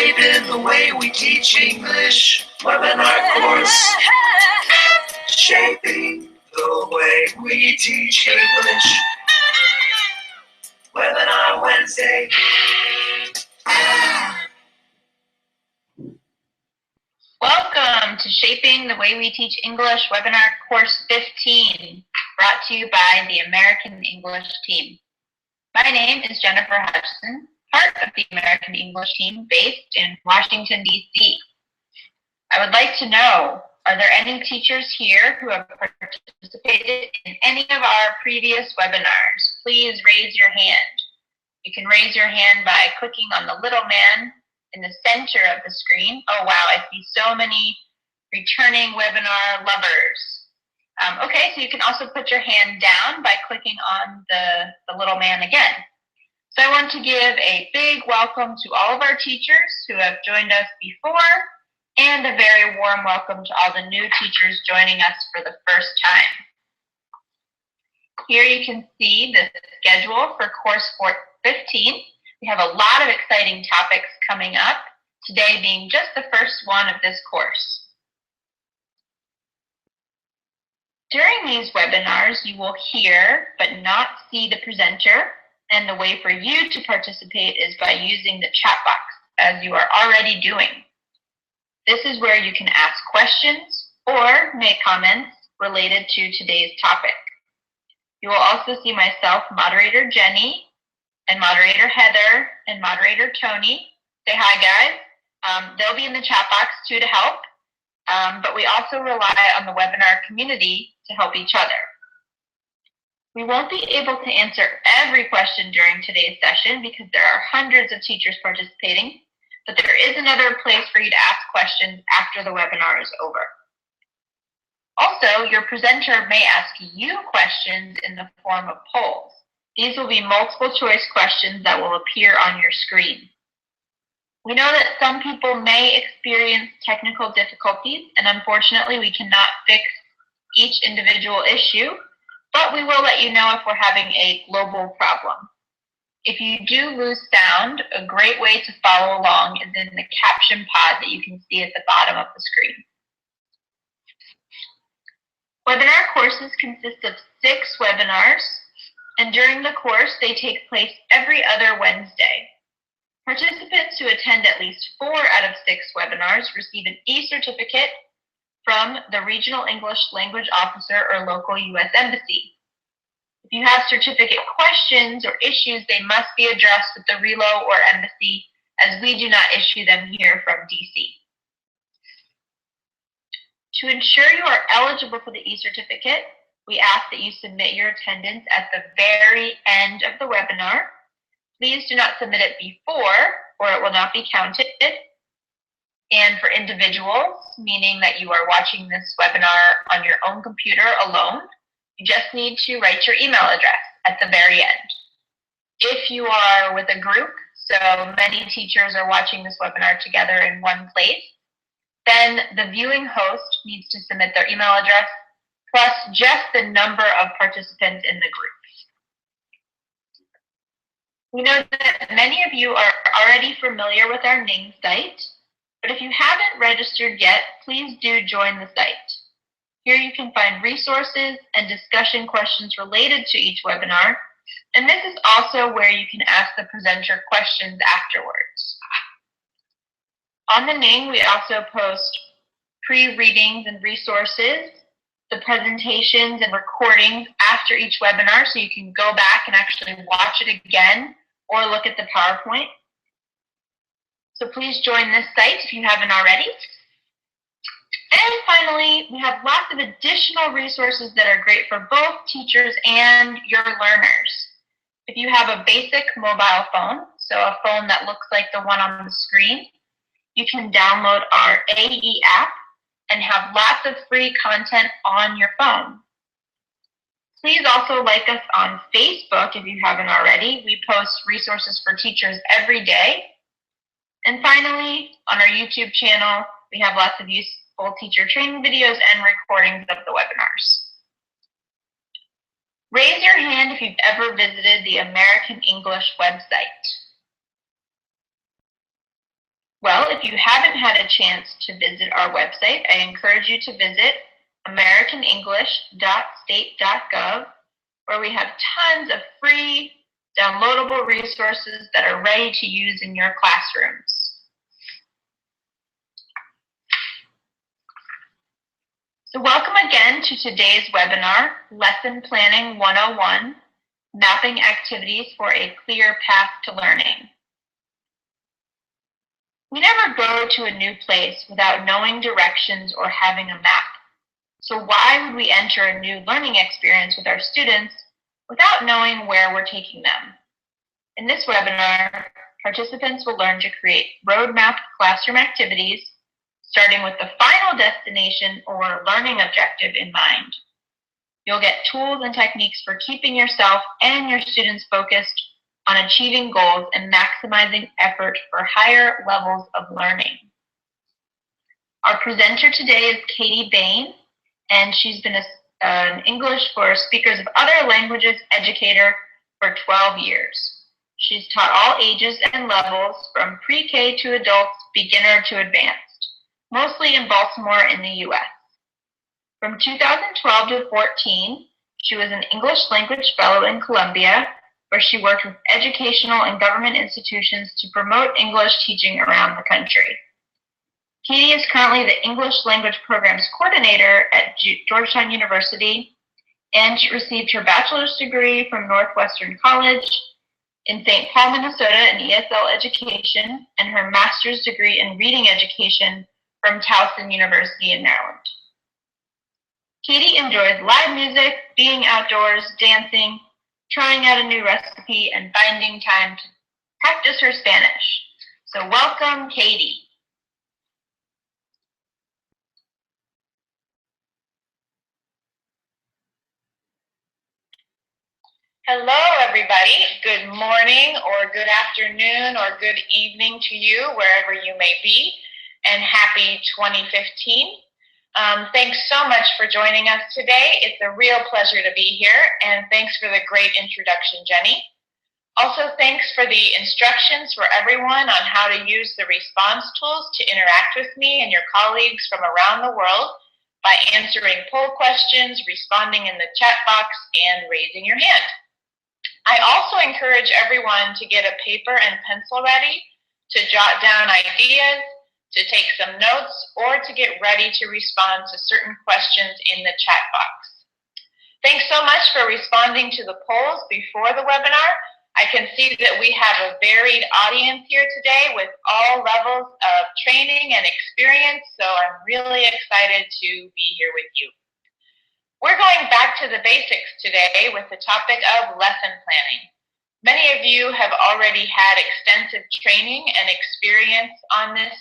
Shaping the way we teach English webinar course. Shaping the way we teach English webinar Wednesday. Welcome to Shaping the Way We Teach English webinar course 15, brought to you by the American English team. My name is Jennifer Hudson, part of the American English team based in Washington, D.C. I would like to know, are there any teachers here who have participated in any of our previous webinars? Please raise your hand. You can raise your hand by clicking on the little man in the center of the screen. Oh wow, I see so many returning webinar lovers. Okay, so you can also put your hand down by clicking on the little man again. So I want to give a big welcome to all of our teachers who have joined us before, and a very warm welcome to all the new teachers joining us for the first time. Here you can see the schedule for course 15. We have a lot of exciting topics coming up, today being just the first one of this course. During these webinars, you will hear but not see the presenter, and the way for you to participate is by using the chat box, as you are already doing. This is where you can ask questions or make comments related to today's topic. You will also see myself, moderator Jenny, and moderator Heather, and moderator Tony. Say hi, guys. They'll be in the chat box too to help, but we also rely on the webinar community to help each other. We won't be able to answer every question during today's session because there are hundreds of teachers participating, but there is another place for you to ask questions after the webinar is over. Also, your presenter may ask you questions in the form of polls. These will be multiple choice questions that will appear on your screen. We know that some people may experience technical difficulties, and unfortunately we cannot fix each individual issue, but we will let you know if we're having a global problem. If you do lose sound, a great way to follow along is in the caption pod that you can see at the bottom of the screen. Webinar courses consist of 6 webinars, and during the course, they take place every other Wednesday. Participants who attend at least 4 out of 6 webinars receive an e-certificate from the Regional English Language Officer or local U.S. Embassy. If you have certificate questions or issues, they must be addressed with the Relo or Embassy, as we do not issue them here from D.C. To ensure you are eligible for the e-certificate, we ask that you submit your attendance at the very end of the webinar. Please do not submit it before, or it will not be counted. And for individuals, meaning that you are watching this webinar on your own computer alone, you just need to write your email address at the very end. If you are with a group, so many teachers are watching this webinar together in one place, then the viewing host needs to submit their email address plus just the number of participants in the group. We know that many of you are already familiar with our Ning site, but if you haven't registered yet, please do join the site. Here you can find resources and discussion questions related to each webinar, and this is also where you can ask the presenter questions afterwards. On the Ning, we also post pre-readings and resources, the presentations and recordings after each webinar, so you can go back and actually watch it again or look at the PowerPoint. So please join this site if you haven't already. And finally, we have lots of additional resources that are great for both teachers and your learners. If you have a basic mobile phone, so a phone that looks like the one on the screen, you can download our AE app and have lots of free content on your phone. Please also like us on Facebook if you haven't already. We post resources for teachers every day. And finally, on our YouTube channel, we have lots of useful teacher training videos and recordings of the webinars. Raise your hand if you've ever visited the American English website. Well, if you haven't had a chance to visit our website, I encourage you to visit americanenglish.state.gov, where we have tons of free downloadable resources that are ready to use in your classrooms. So welcome again to today's webinar, Lesson Planning 101, Mapping Activities for a Clear Path to Learning. We never go to a new place without knowing directions or having a map. So why would we enter a new learning experience with our students without knowing where we're taking them? In this webinar, participants will learn to create roadmap classroom activities, starting with the final destination or learning objective in mind. You'll get tools and techniques for keeping yourself and your students focused on achieving goals and maximizing effort for higher levels of learning. Our presenter today is Katie Bain, and she's been an English for speakers of other languages educator for 12 years. She's taught all ages and levels from pre-K to adults, beginner to advanced, mostly in Baltimore in the US. From 2012 to 14, she was an English language fellow in Columbia, where she worked with educational and government institutions to promote English teaching around the country. Katie is currently the English Language Programs Coordinator at Georgetown University, and she received her bachelor's degree from Northwestern College in St. Paul, Minnesota in ESL education, and her master's degree in reading education from Towson University in Maryland. Katie enjoys live music, being outdoors, dancing, trying out a new recipe, and finding time to practice her Spanish. So welcome, Katie. Hello, everybody. Good morning or good afternoon or good evening to you, wherever you may be, and happy 2015. Thanks so much for joining us today. It's a real pleasure to be here, and thanks for the great introduction, Jenny. Also, thanks for the instructions for everyone on how to use the response tools to interact with me and your colleagues from around the world by answering poll questions, responding in the chat box, and raising your hand. I also encourage everyone to get a paper and pencil ready to jot down ideas, to take some notes, or to get ready to respond to certain questions in the chat box. Thanks so much for responding to the polls before the webinar. I can see that we have a varied audience here today with all levels of training and experience, so I'm really excited to be here with you. We're going back to the basics today with the topic of lesson planning. Many of you have already had extensive training and experience on this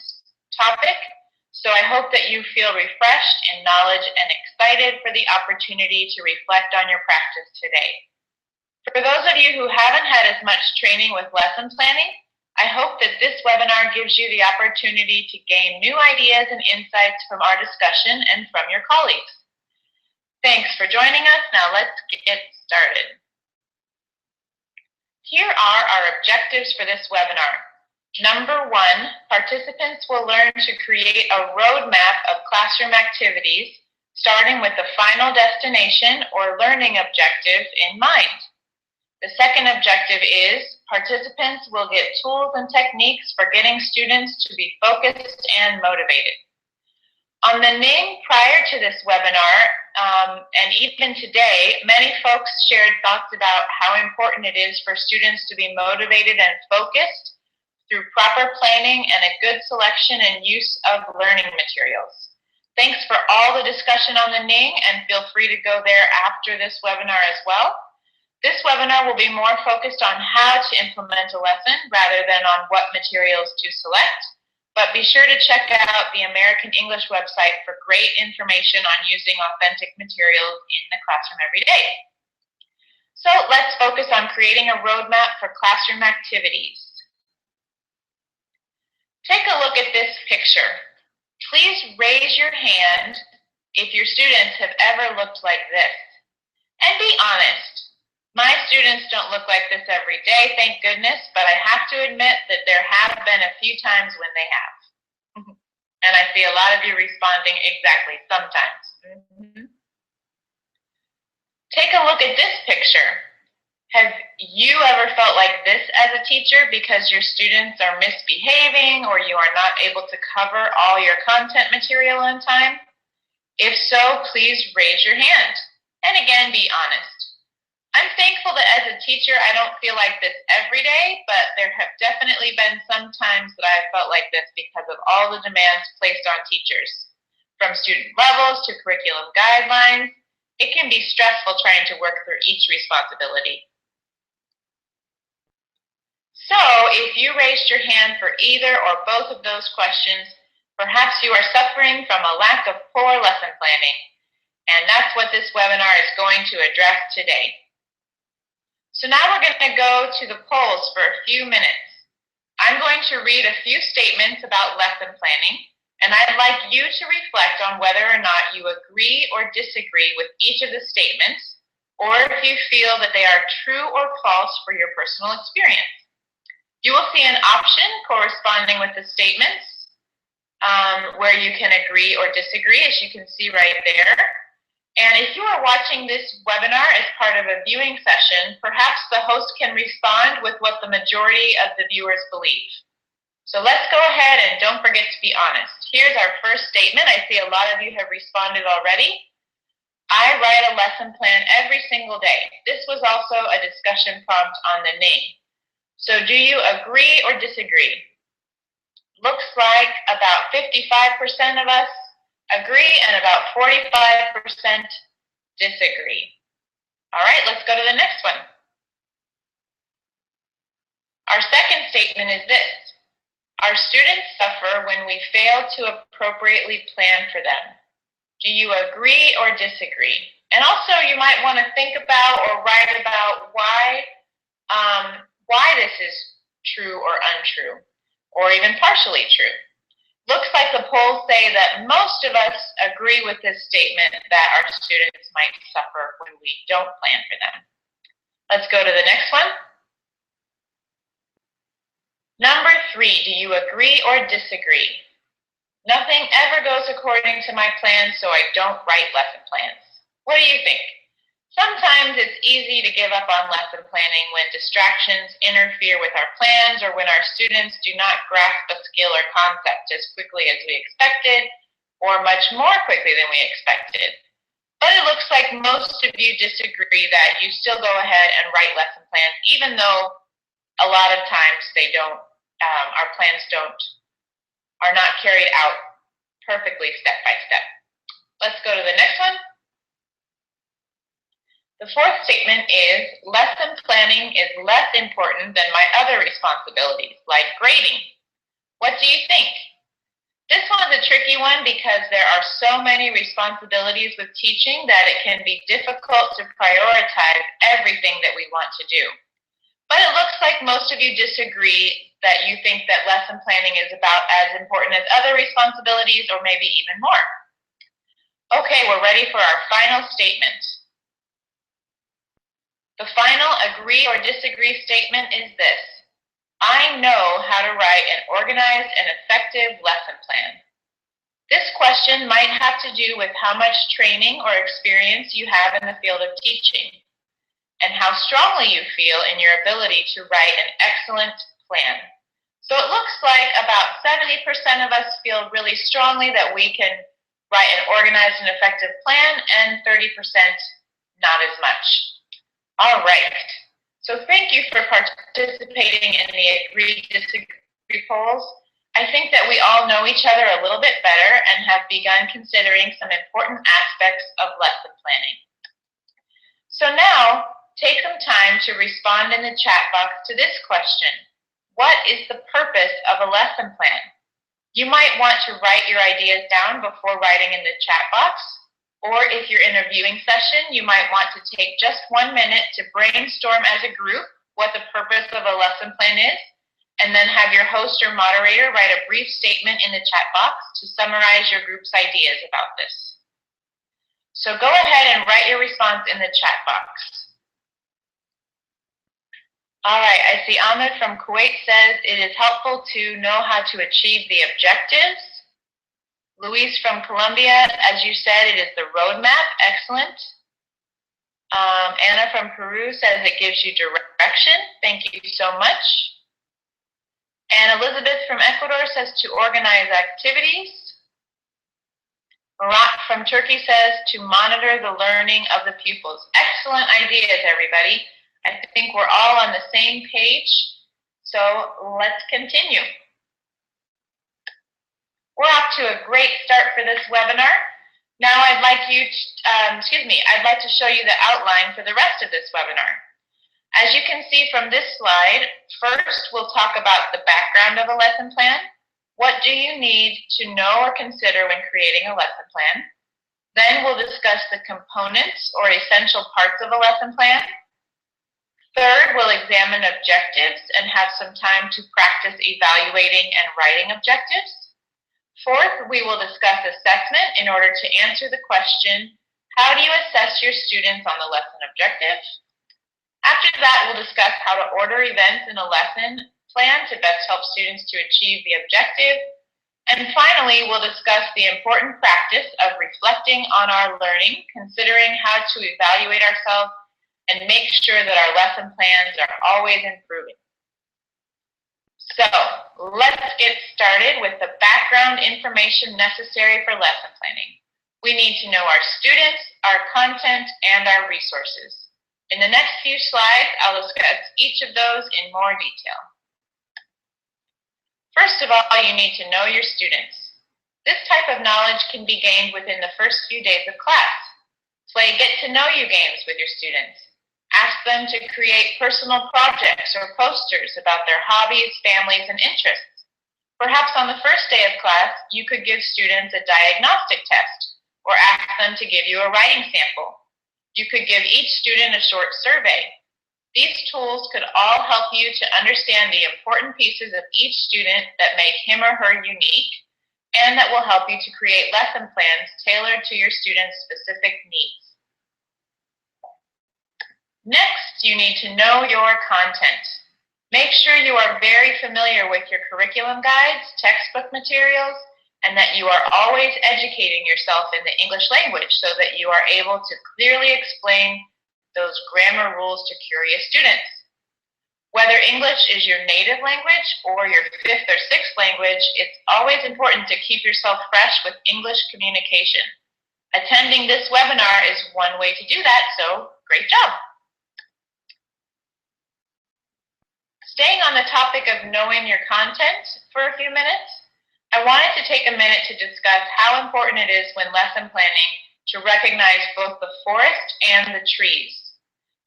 topic, so I hope that you feel refreshed in knowledge and excited for the opportunity to reflect on your practice today. For those of you who haven't had as much training with lesson planning, I hope that this webinar gives you the opportunity to gain new ideas and insights from our discussion and from your colleagues. Thanks for joining us. Now let's get started. Here are our objectives for this webinar. Number 1, participants will learn to create a roadmap of classroom activities, starting with the final destination or learning objective in mind. The second objective is participants will get tools and techniques for getting students to be focused and motivated. On the Ning prior to this webinar, and even today, many folks shared thoughts about how important it is for students to be motivated and focused through proper planning and a good selection and use of learning materials. Thanks for all the discussion on the Ning, and feel free to go there after this webinar as well. This webinar will be more focused on how to implement a lesson rather than on what materials to select, but be sure to check out the American English website for great information on using authentic materials in the classroom every day. So let's focus on creating a roadmap for classroom activities. Take a look at this picture. Please raise your hand if your students have ever looked like this. And be honest. My students don't look like this every day, thank goodness, but I have to admit that there have been a few times when they have. And I see a lot of you responding exactly, sometimes. Take a look at this picture. Have you ever felt like this as a teacher because your students are misbehaving or you are not able to cover all your content material on time? If so, please raise your hand. And again, be honest. I'm thankful that as a teacher, I don't feel like this every day, but there have definitely been some times that I've felt like this because of all the demands placed on teachers. From student levels to curriculum guidelines, it can be stressful trying to work through each responsibility. So if you raised your hand for either or both of those questions, perhaps you are suffering from a lack of poor lesson planning. And that's what this webinar is going to address today. So now we're going to go to the polls for a few minutes. I'm going to read a few statements about lesson planning, and I'd like you to reflect on whether or not you agree or disagree with each of the statements, or if you feel that they are true or false for your personal experience. You will see an option corresponding with the statements where you can agree or disagree, as you can see right there. And if you are watching this webinar as part of a viewing session, perhaps the host can respond with what the majority of the viewers believe. So let's go ahead and don't forget to be honest. Here's our first statement. I see a lot of you have responded already. I write a lesson plan every single day. This was also a discussion prompt on the name. So do you agree or disagree? Looks like about 55% of us agree and about 45% disagree. All right, let's go to the next one. Our second statement is this. Our students suffer when we fail to appropriately plan for them. Do you agree or disagree? And also you might want to think about or write about why this is true or untrue, or even partially true. Looks like the polls say that most of us agree with this statement that our students might suffer when we don't plan for them. Let's go to the next one. Number 3, do you agree or disagree? Nothing ever goes according to my plan, so I don't write lesson plans. What do you think? Sometimes it's easy to give up on lesson planning when distractions interfere with our plans or when our students do not grasp a skill or concept as quickly as we expected or much more quickly than we expected. But it looks like most of you disagree that you still go ahead and write lesson plans, even though a lot of times they don't, our plans are not carried out perfectly step by step. Let's go to the next one. The fourth statement is, lesson planning is less important than my other responsibilities, like grading. What do you think? This one's a tricky one because there are so many responsibilities with teaching that it can be difficult to prioritize everything that we want to do. But it looks like most of you disagree that you think that lesson planning is about as important as other responsibilities or maybe even more. Okay, we're ready for our final statement. The final agree or disagree statement is this. I know how to write an organized and effective lesson plan. This question might have to do with how much training or experience you have in the field of teaching and how strongly you feel in your ability to write an excellent plan. So it looks like about 70% of us feel really strongly that we can write an organized and effective plan, and 30% not as much. All right, so thank you for participating in the agree-disagree polls. I think that we all know each other a little bit better and have begun considering some important aspects of lesson planning. So now, take some time to respond in the chat box to this question. What is the purpose of a lesson plan? You might want to write your ideas down before writing in the chat box. Or if you're in a viewing session, you might want to take just 1 minute to brainstorm as a group what the purpose of a lesson plan is, and then have your host or moderator write a brief statement in the chat box to summarize your group's ideas about this. So go ahead and write your response in the chat box. All right, I see Ahmed from Kuwait says it is helpful to know how to achieve the objectives. Luis from Colombia, as you said, it is the roadmap. Excellent. Anna from Peru says it gives you direction. Thank you so much. And Elizabeth from Ecuador says to organize activities. Murat from Turkey says to monitor the learning of the pupils. Excellent ideas, everybody. I think we're all on the same page, so let's continue. We're off to a great start for this webinar. Now I'd like to show you the outline for the rest of this webinar. As you can see from this slide, first we'll talk about the background of a lesson plan. What do you need to know or consider when creating a lesson plan? Then we'll discuss the components or essential parts of a lesson plan. Third, we'll examine objectives and have some time to practice evaluating and writing objectives. Fourth, we will discuss assessment in order to answer the question, how do you assess your students on the lesson objective? After that, we'll discuss how to order events in a lesson plan to best help students to achieve the objective. And finally, we'll discuss the important practice of reflecting on our learning, considering how to evaluate ourselves and make sure that our lesson plans are always improving. So let's get started with the background information necessary for lesson planning. We need to know our students, our content, and our resources. In the next few slides, I'll discuss each of those in more detail. First of all, you need to know your students. This type of knowledge can be gained within the first few days of class. Play get-to-know-you games with your students. Ask them to create personal projects or posters about their hobbies, families, and interests. Perhaps on the first day of class, you could give students a diagnostic test or ask them to give you a writing sample. You could give each student a short survey. These tools could all help you to understand the important pieces of each student that make him or her unique and that will help you to create lesson plans tailored to your students' specific needs. Next, you need to know your content. Make sure you are very familiar with your curriculum guides, textbook materials, and that you are always educating yourself in the English language so that you are able to clearly explain those grammar rules to curious students. Whether English is your native language or your fifth or sixth language, it's always important to keep yourself fresh with English communication. Attending this webinar is one way to do that, so great job. Staying on the topic of knowing your content for a few minutes, I wanted to take a minute to discuss how important it is when lesson planning to recognize both the forest and the trees.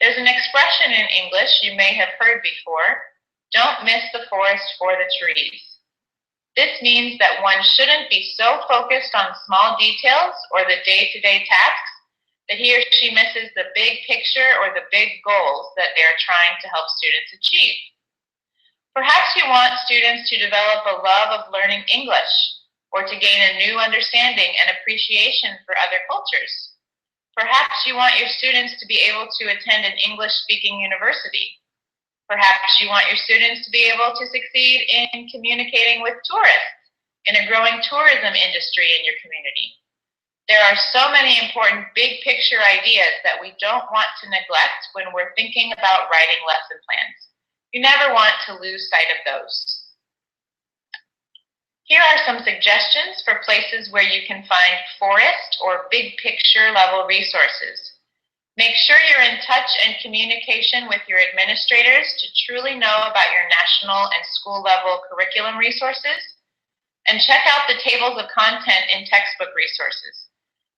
There's an expression in English you may have heard before, don't miss the forest for the trees. This means that one shouldn't be so focused on small details or the day-to-day tasks that he or she misses the big picture or the big goals that they're trying to help students achieve. Perhaps you want students to develop a love of learning English or to gain a new understanding and appreciation for other cultures. Perhaps you want your students to be able to attend an English-speaking university. Perhaps you want your students to be able to succeed in communicating with tourists in a growing tourism industry in your community. There are so many important big picture ideas that we don't want to neglect when we're thinking about writing lesson plans. You never want to lose sight of those. Here are some suggestions for places where you can find forest or big picture level resources. Make sure you're in touch and communication with your administrators to truly know about your national and school level curriculum resources, and check out the tables of content in textbook resources.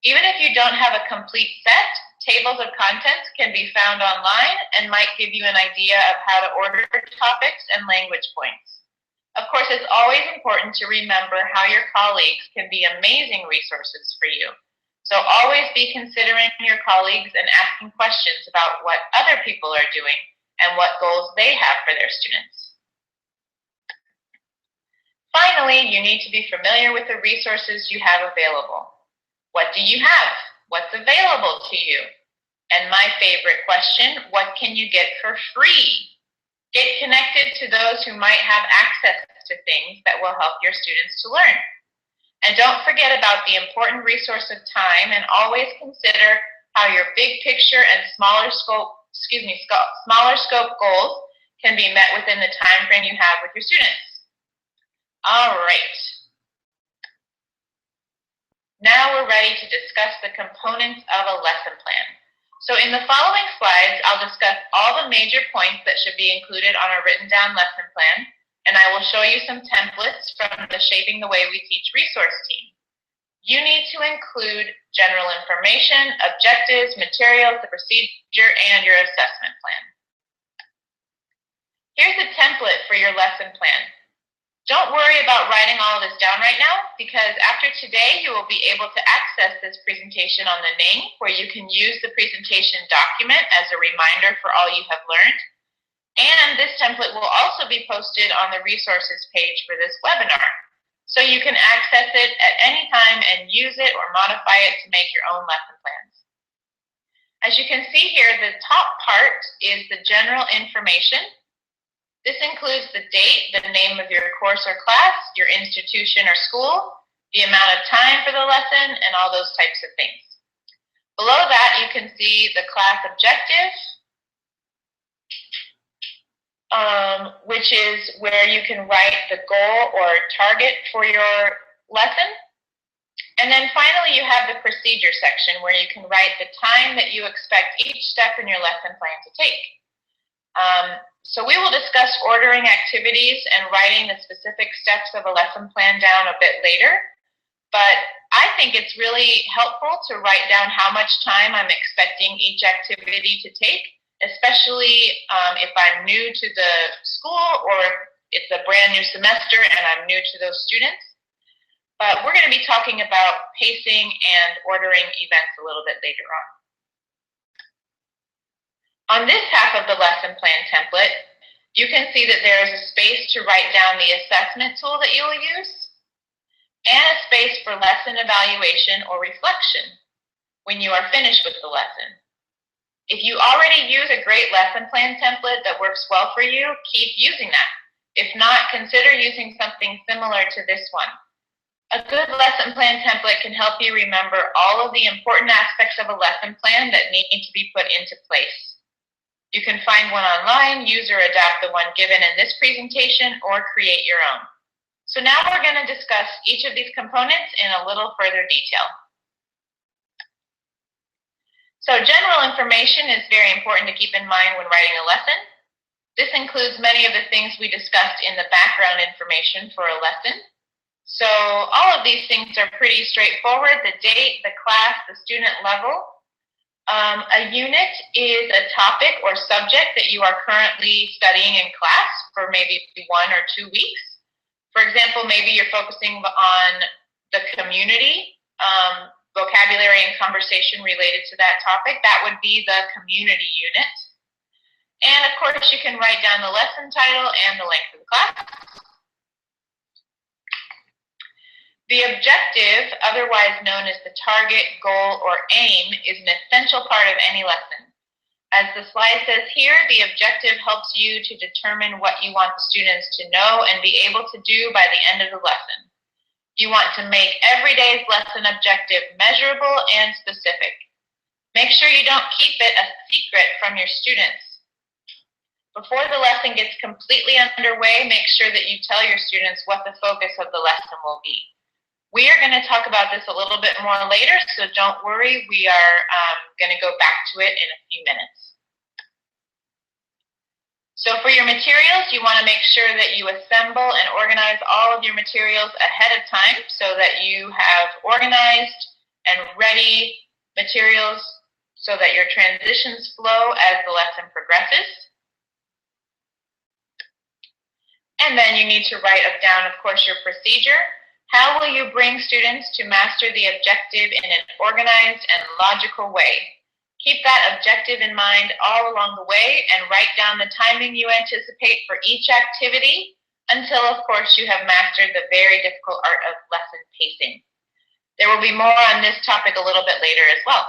Even if you don't have a complete set, tables of contents can be found online and might give you an idea of how to order topics and language points. Of course, it's always important to remember how your colleagues can be amazing resources for you. So always be considering your colleagues and asking questions about what other people are doing and what goals they have for their students. Finally, you need to be familiar with the resources you have available. What do you have? What's available to you? And my favorite question, what can you get for free? Get connected to those who might have access to things that will help your students to learn. And don't forget about the important resource of time, and always consider how your big picture and smaller scope goals can be met within the time frame you have with your students. All right. Now we're ready to discuss the components of a lesson plan. So in the following slides, I'll discuss all the major points that should be included on a written down lesson plan, and I will show you some templates from the Shaping the Way We Teach resource team. You need to include general information, objectives, materials, the procedure, and your assessment plan. Here's a template for your lesson plan. Don't worry about writing all of this down right now, because after today you will be able to access this presentation on the Ning, where you can use the presentation document as a reminder for all you have learned. And this template will also be posted on the resources page for this webinar, so you can access it at any time and use it or modify it to make your own lesson plans. As you can see here, the top part is the general information. This includes the date, the name of your course or class, your institution or school, the amount of time for the lesson, and all those types of things. Below that, you can see the class objective, which is where you can write the goal or target for your lesson. And then finally, you have the procedure section, where you can write the time that you expect each step in your lesson plan to take. So we will discuss ordering activities and writing the specific steps of a lesson plan down a bit later, but I think it's really helpful to write down how much time I'm expecting each activity to take, especially if I'm new to the school or it's a brand new semester and I'm new to those students. But we're going to be talking about pacing and ordering events a little bit later on. On this half of the lesson plan template, you can see that there is a space to write down the assessment tool that you will use, and a space for lesson evaluation or reflection when you are finished with the lesson. If you already use a great lesson plan template that works well for you, keep using that. If not, consider using something similar to this one. A good lesson plan template can help you remember all of the important aspects of a lesson plan that need to be put into place. You can find one online, use or adapt the one given in this presentation, or create your own. So now we're going to discuss each of these components in a little further detail. So general information is very important to keep in mind when writing a lesson. This includes many of the things we discussed in the background information for a lesson. So all of these things are pretty straightforward: the date, the class, the student level. A unit is a topic or subject that you are currently studying in class for maybe 1 or 2 weeks. For example, maybe you're focusing on the community, vocabulary and conversation related to that topic. That would be the community unit. And of course, you can write down the lesson title and the length of the class. The objective, otherwise known as the target, goal, or aim, is an essential part of any lesson. As the slide says here, the objective helps you to determine what you want the students to know and be able to do by the end of the lesson. You want to make every day's lesson objective measurable and specific. Make sure you don't keep it a secret from your students. Before the lesson gets completely underway, make sure that you tell your students what the focus of the lesson will be. We are going to talk about this a little bit more later, so don't worry. We are going to go back to it in a few minutes. So for your materials, you want to make sure that you assemble and organize all of your materials ahead of time so that you have organized and ready materials so that your transitions flow as the lesson progresses. And then you need to write down, of course, your procedure. How will you bring students to master the objective in an organized and logical way? Keep that objective in mind all along the way and write down the timing you anticipate for each activity until, of course, you have mastered the very difficult art of lesson pacing. There will be more on this topic a little bit later as well.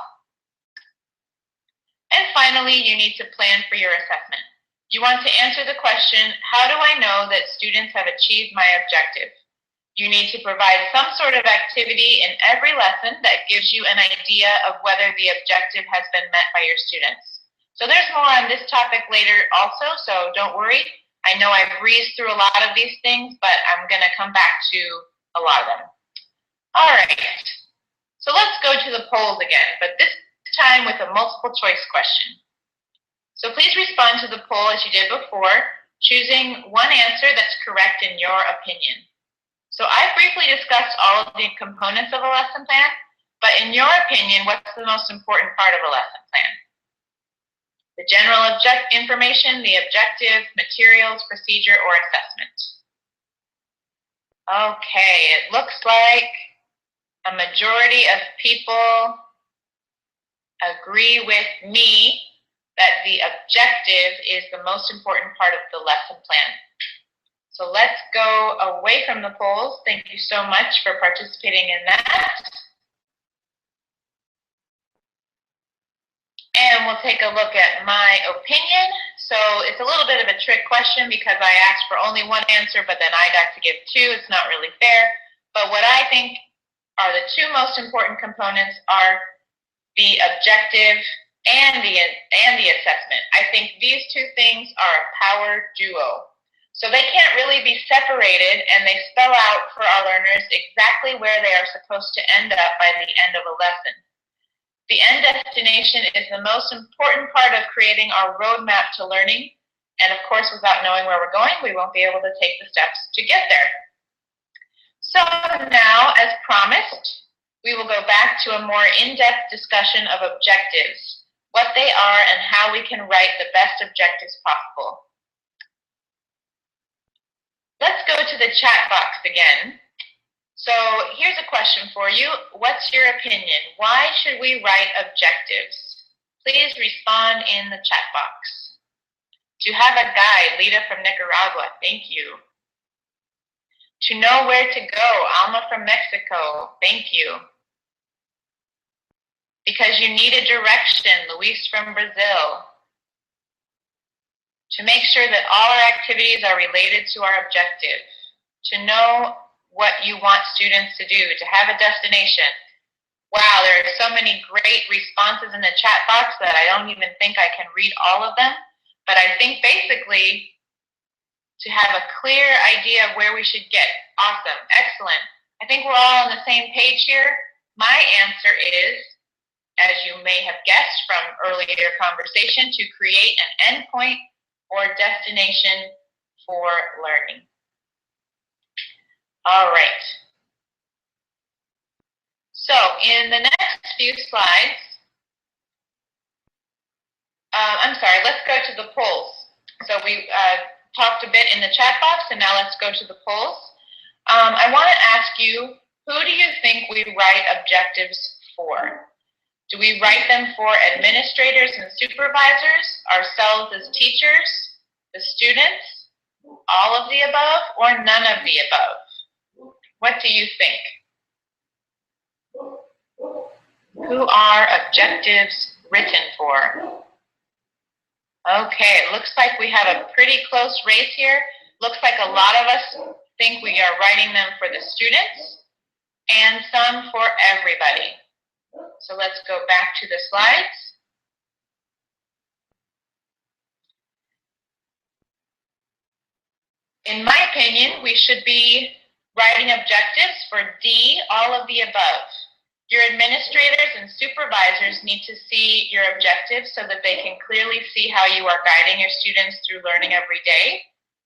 And finally, you need to plan for your assessment. You want to answer the question, how do I know that students have achieved my objective? You need to provide some sort of activity in every lesson that gives you an idea of whether the objective has been met by your students. So there's more on this topic later also, so don't worry. I know I breezed through a lot of these things, but I'm going to come back to a lot of them. All right, so let's go to the polls again, but this time with a multiple choice question. So please respond to the poll as you did before, choosing one answer that's correct in your opinion. So I've briefly discussed all of the components of a lesson plan, but in your opinion, what's the most important part of a lesson plan? The general information, the objective, materials, procedure, or assessment. Okay, it looks like a majority of people agree with me that the objective is the most important part of the lesson plan. So let's go away from the polls. Thank you so much for participating in that. And we'll take a look at my opinion. So it's a little bit of a trick question because I asked for only one answer, but then I got to give two. It's not really fair. But what I think are the two most important components are the objective and the assessment. I think these two things are a power duo. So they can't really be separated, and they spell out for our learners exactly where they are supposed to end up by the end of a lesson. The end destination is the most important part of creating our roadmap to learning, and of course, without knowing where we're going, we won't be able to take the steps to get there. So now, as promised, we will go back to a more in-depth discussion of objectives, what they are, and how we can write the best objectives possible. Let's go to the chat box again. So here's a question for you. What's your opinion? Why should we write objectives? Please respond in the chat box. To have a guide, Lita from Nicaragua, thank you. To know where to go, Alma from Mexico, thank you. Because you need a direction, Luis from Brazil. To make sure that all our activities are related to our objective. To know what you want students to do, to have a destination. Wow, there are so many great responses in the chat box that I don't even think I can read all of them. But I think basically to have a clear idea of where we should get. Awesome, excellent. I think we're all on the same page here. My answer is, as you may have guessed from earlier conversation, to create an endpoint or destination for learning. All right. So in the next few slides, I'm sorry, let's go to the polls. So we talked a bit in the chat box, and now let's go to the polls. I want to ask you, who do you think we write objectives for? Do we write them for administrators and supervisors, ourselves as teachers, the students, all of the above, or none of the above? What do you think? Who are objectives written for? Okay, it looks like we have a pretty close race here. Looks like a lot of us think we are writing them for the students and some for everybody. So let's go back to the slides. In my opinion, we should be writing objectives for D, all of the above. Your administrators and supervisors need to see your objectives so that they can clearly see how you are guiding your students through learning every day.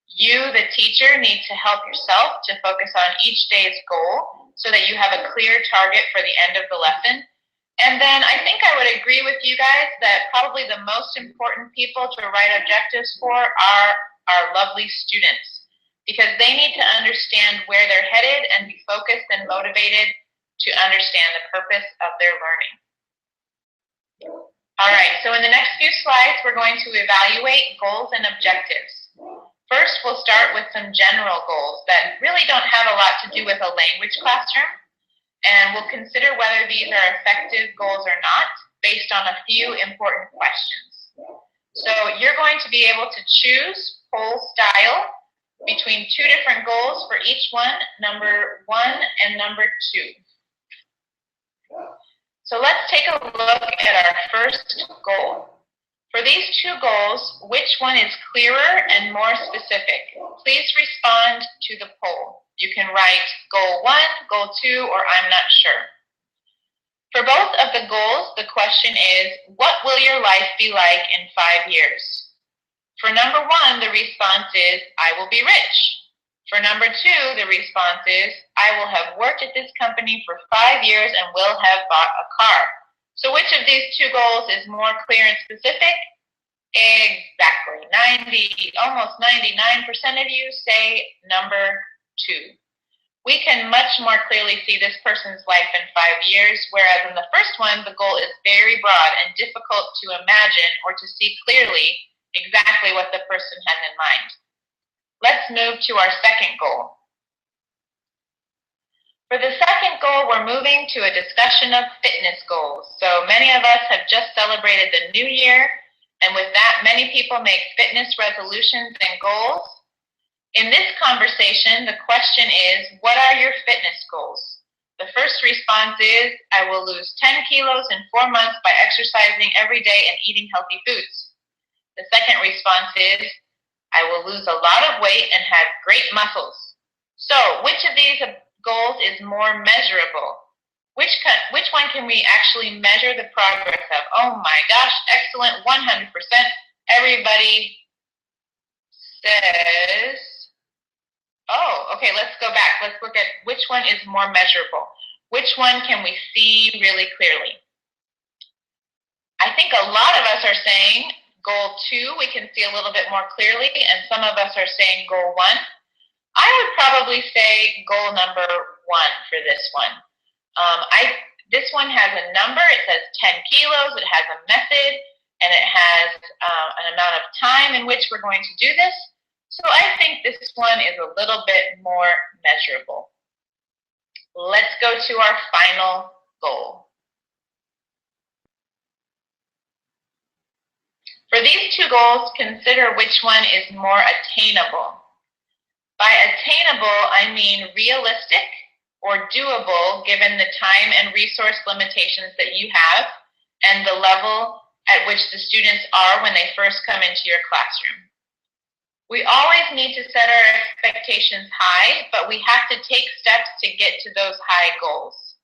You, the teacher, need to help yourself to focus on each day's goal so that you have a clear target for the end of the lesson. And then I think I would agree with you guys that probably the most important people to write objectives for are our lovely students, because they need to understand where they're headed and be focused and motivated to understand the purpose of their learning. All right, so in the next few slides, we're going to evaluate goals and objectives. First, we'll start with some general goals that really don't have a lot to do with a language classroom, and we'll consider whether these are effective goals or not based on a few important questions. So you're going to be able to choose poll style between two different goals for each one, number 1 and number 2. So let's take a look at our first goal. For these two goals, which one is clearer and more specific? Please respond to the poll. You can write goal 1, goal 2, or I'm not sure. For both of the goals, the question is, what will your life be like in 5 years? For number 1, the response is, I will be rich. For number 2, the response is, I will have worked at this company for 5 years and will have bought a car. So which of these two goals is more clear and specific? Exactly. Almost 99% of you say number 2. We can much more clearly see this person's life in 5 years, whereas in the first one, the goal is very broad and difficult to imagine or to see clearly exactly what the person had in mind. Let's move to our second goal. For the second goal, we're moving to a discussion of fitness goals. So many of us have just celebrated the new year, and with that, many people make fitness resolutions and goals. In this conversation, the question is, what are your fitness goals? The first response is, I will lose 10 kilos in 4 months by exercising every day and eating healthy foods. The second response is, I will lose a lot of weight and have great muscles. So, which of these goals is more measurable? Which one can we actually measure the progress of? Oh my gosh, excellent, 100%. Everybody says, oh, okay, let's go back. Let's look at which one is more measurable. Which one can we see really clearly? I think a lot of us are saying goal 2, we can see a little bit more clearly, and some of us are saying goal 1. I would probably say goal number 1 for this one. This one has a number. It says 10 kilos. It has a method, and it has an amount of time in which we're going to do this. So I think this one is a little bit more measurable. Let's go to our final goal. For these two goals, consider which one is more attainable. By attainable, I mean realistic or doable given the time and resource limitations that you have and the level at which the students are when they first come into your classroom. We always need to set our expectations high, but we have to take steps to get to those high goals.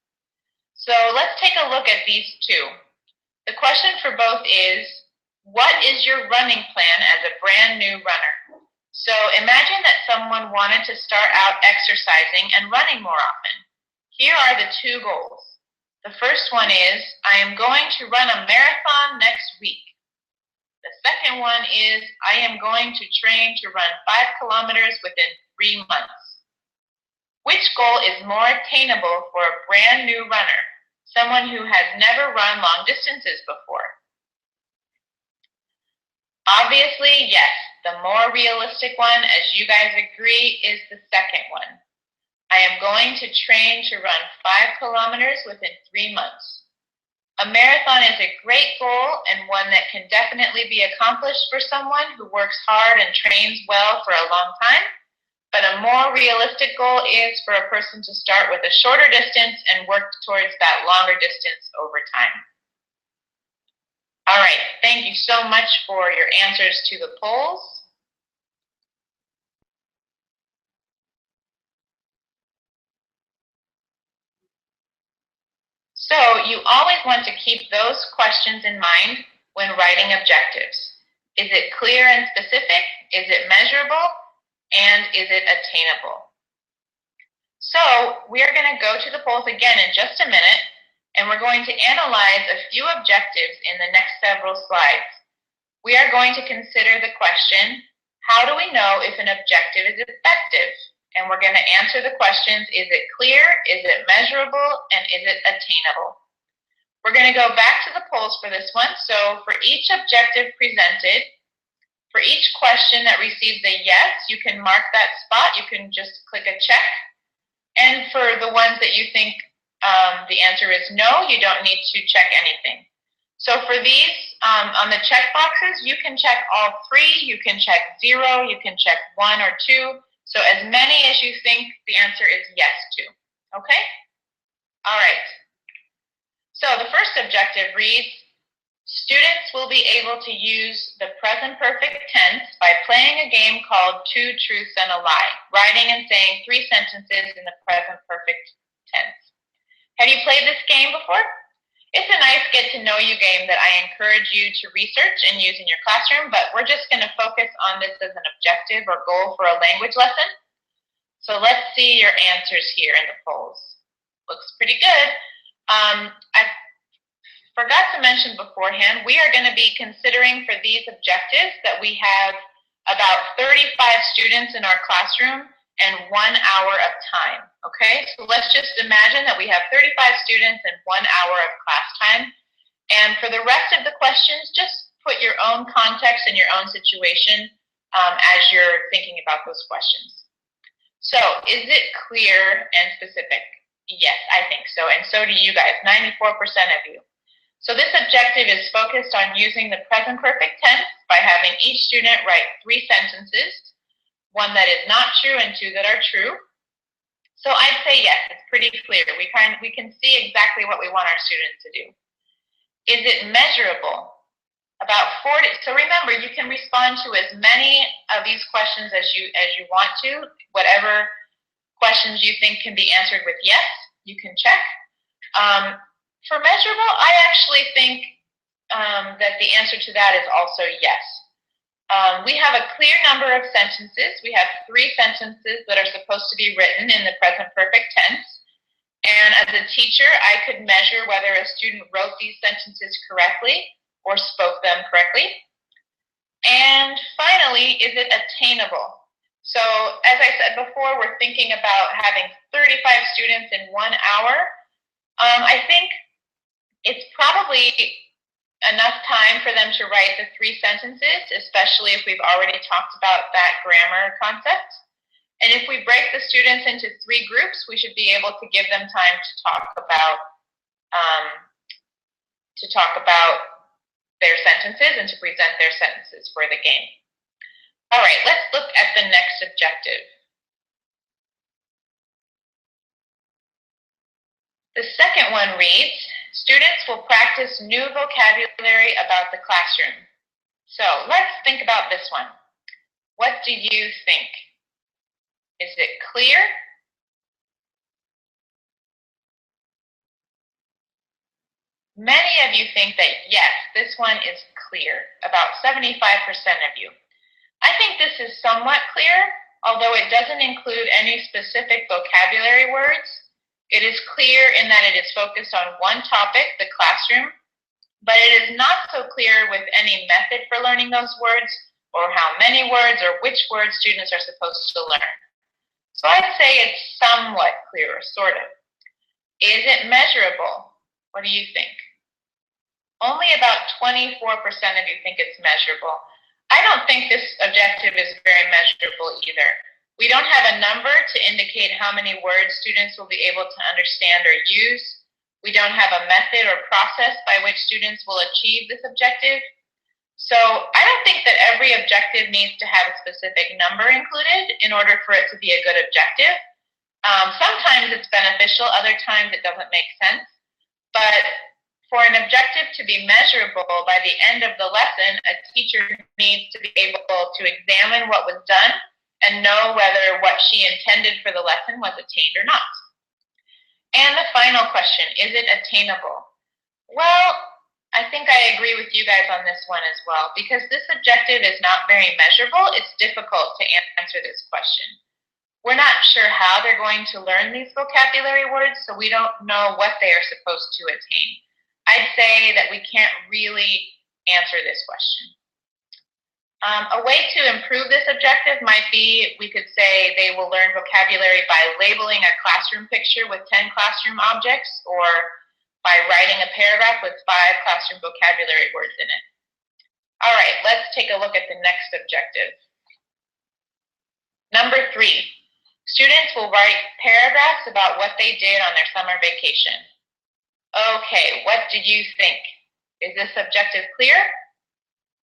So let's take a look at these two. The question for both is, what is your running plan as a brand new runner? So imagine that someone wanted to start out exercising and running more often. Here are the two goals. The first one is, I am going to run a marathon next week. The second one is, I am going to train to run 5 kilometers within 3 months. Which goal is more attainable for a brand new runner, someone who has never run long distances before? Obviously, yes, the more realistic one, as you guys agree, is the second one. I am going to train to run 5 kilometers within 3 months. A marathon is a great goal and one that can definitely be accomplished for someone who works hard and trains well for a long time, but a more realistic goal is for a person to start with a shorter distance and work towards that longer distance over time. All right, thank you so much for your answers to the polls. So you always want to keep those questions in mind when writing objectives. Is it clear and specific? Is it measurable? And is it attainable? So we are going to go to the polls again in just a minute, and we're going to analyze a few objectives in the next several slides. We are going to consider the question, how do we know if an objective is effective? And we're going to answer the questions, is it clear, is it measurable, and is it attainable? We're going to go back to the polls for this one. So for each objective presented, for each question that receives a yes, you can mark that spot. You can just click a check. And for the ones that you think the answer is no, you don't need to check anything. So for these on the check boxes, you can check all 3, you can check 0, you can check 1 or 2. So as many as you think the answer is yes to. Okay? All right. So the first objective reads, students will be able to use the present perfect tense by playing a game called 2 Truths and a Lie, writing and saying 3 sentences in the present perfect tense. Have you played this game before? It's a nice get-to-know-you game that I encourage you to research and use in your classroom, but we're just going to focus on this as an objective or goal for a language lesson. So let's see your answers here in the polls. Looks pretty good. I forgot to mention beforehand, we are going to be considering for these objectives that we have about 35 students in our classroom and 1 hour of time, okay? So let's just imagine that we have 35 students and 1 hour of class time. And for the rest of the questions, just put your own context and your own situation as you're thinking about those questions. So is it clear and specific? Yes, I think so, and so do you guys, 94% of you. So this objective is focused on using the present perfect tense by having each student write 3 sentences, 1 that is not true and 2 that are true. So I'd say yes, it's pretty clear. We can see exactly what we want our students to do. Is it measurable? About 40. So remember, you can respond to as many of these questions as you want to. Whatever questions you think can be answered with yes, you can check. For measurable, I actually think that the answer to that is also yes. We have a clear number of sentences. We have 3 sentences that are supposed to be written in the present perfect tense. And as a teacher, I could measure whether a student wrote these sentences correctly or spoke them correctly. And finally, is it attainable? So as I said before, we're thinking about having 35 students in 1 hour. I think it's probably enough time for them to write the 3 sentences, especially if we've already talked about that grammar concept. And if we break the students into 3 groups, we should be able to give them time to talk about their sentences and to present their sentences for the game. All right, let's look at the next objective. The second one reads, students will practice new vocabulary about the classroom. So let's think about this one. What do you think? Is it clear? Many of you think that yes, this one is clear, about 75% of you. I think this is somewhat clear, although it doesn't include any specific vocabulary words. It is clear in that it is focused on one topic, the classroom, but it is not so clear with any method for learning those words or how many words or which words students are supposed to learn. So I'd say it's somewhat clearer, sort of. Is it measurable? What do you think? Only about 24% of you think it's measurable. I don't think this objective is very measurable either. We don't have a number to indicate how many words students will be able to understand or use. We don't have a method or process by which students will achieve this objective. So I don't think that every objective needs to have a specific number included in order for it to be a good objective. Sometimes it's beneficial, other times it doesn't make sense. But for an objective to be measurable by the end of the lesson, a teacher needs to be able to examine what was done and know whether what she intended for the lesson was attained or not. And the final question, is it attainable? Well, I think I agree with you guys on this one as well, because this objective is not very measurable. It's difficult to answer this question. We're not sure how they're going to learn these vocabulary words, so we don't know what they are supposed to attain. I'd say that we can't really answer this question. A way to improve this objective might be, we could say they will learn vocabulary by labeling a classroom picture with 10 classroom objects, or by writing a paragraph with 5 classroom vocabulary words in it. All right, let's take a look at the next objective. Number 3, students will write paragraphs about what they did on their summer vacation. Okay, what do you think? Is this objective clear?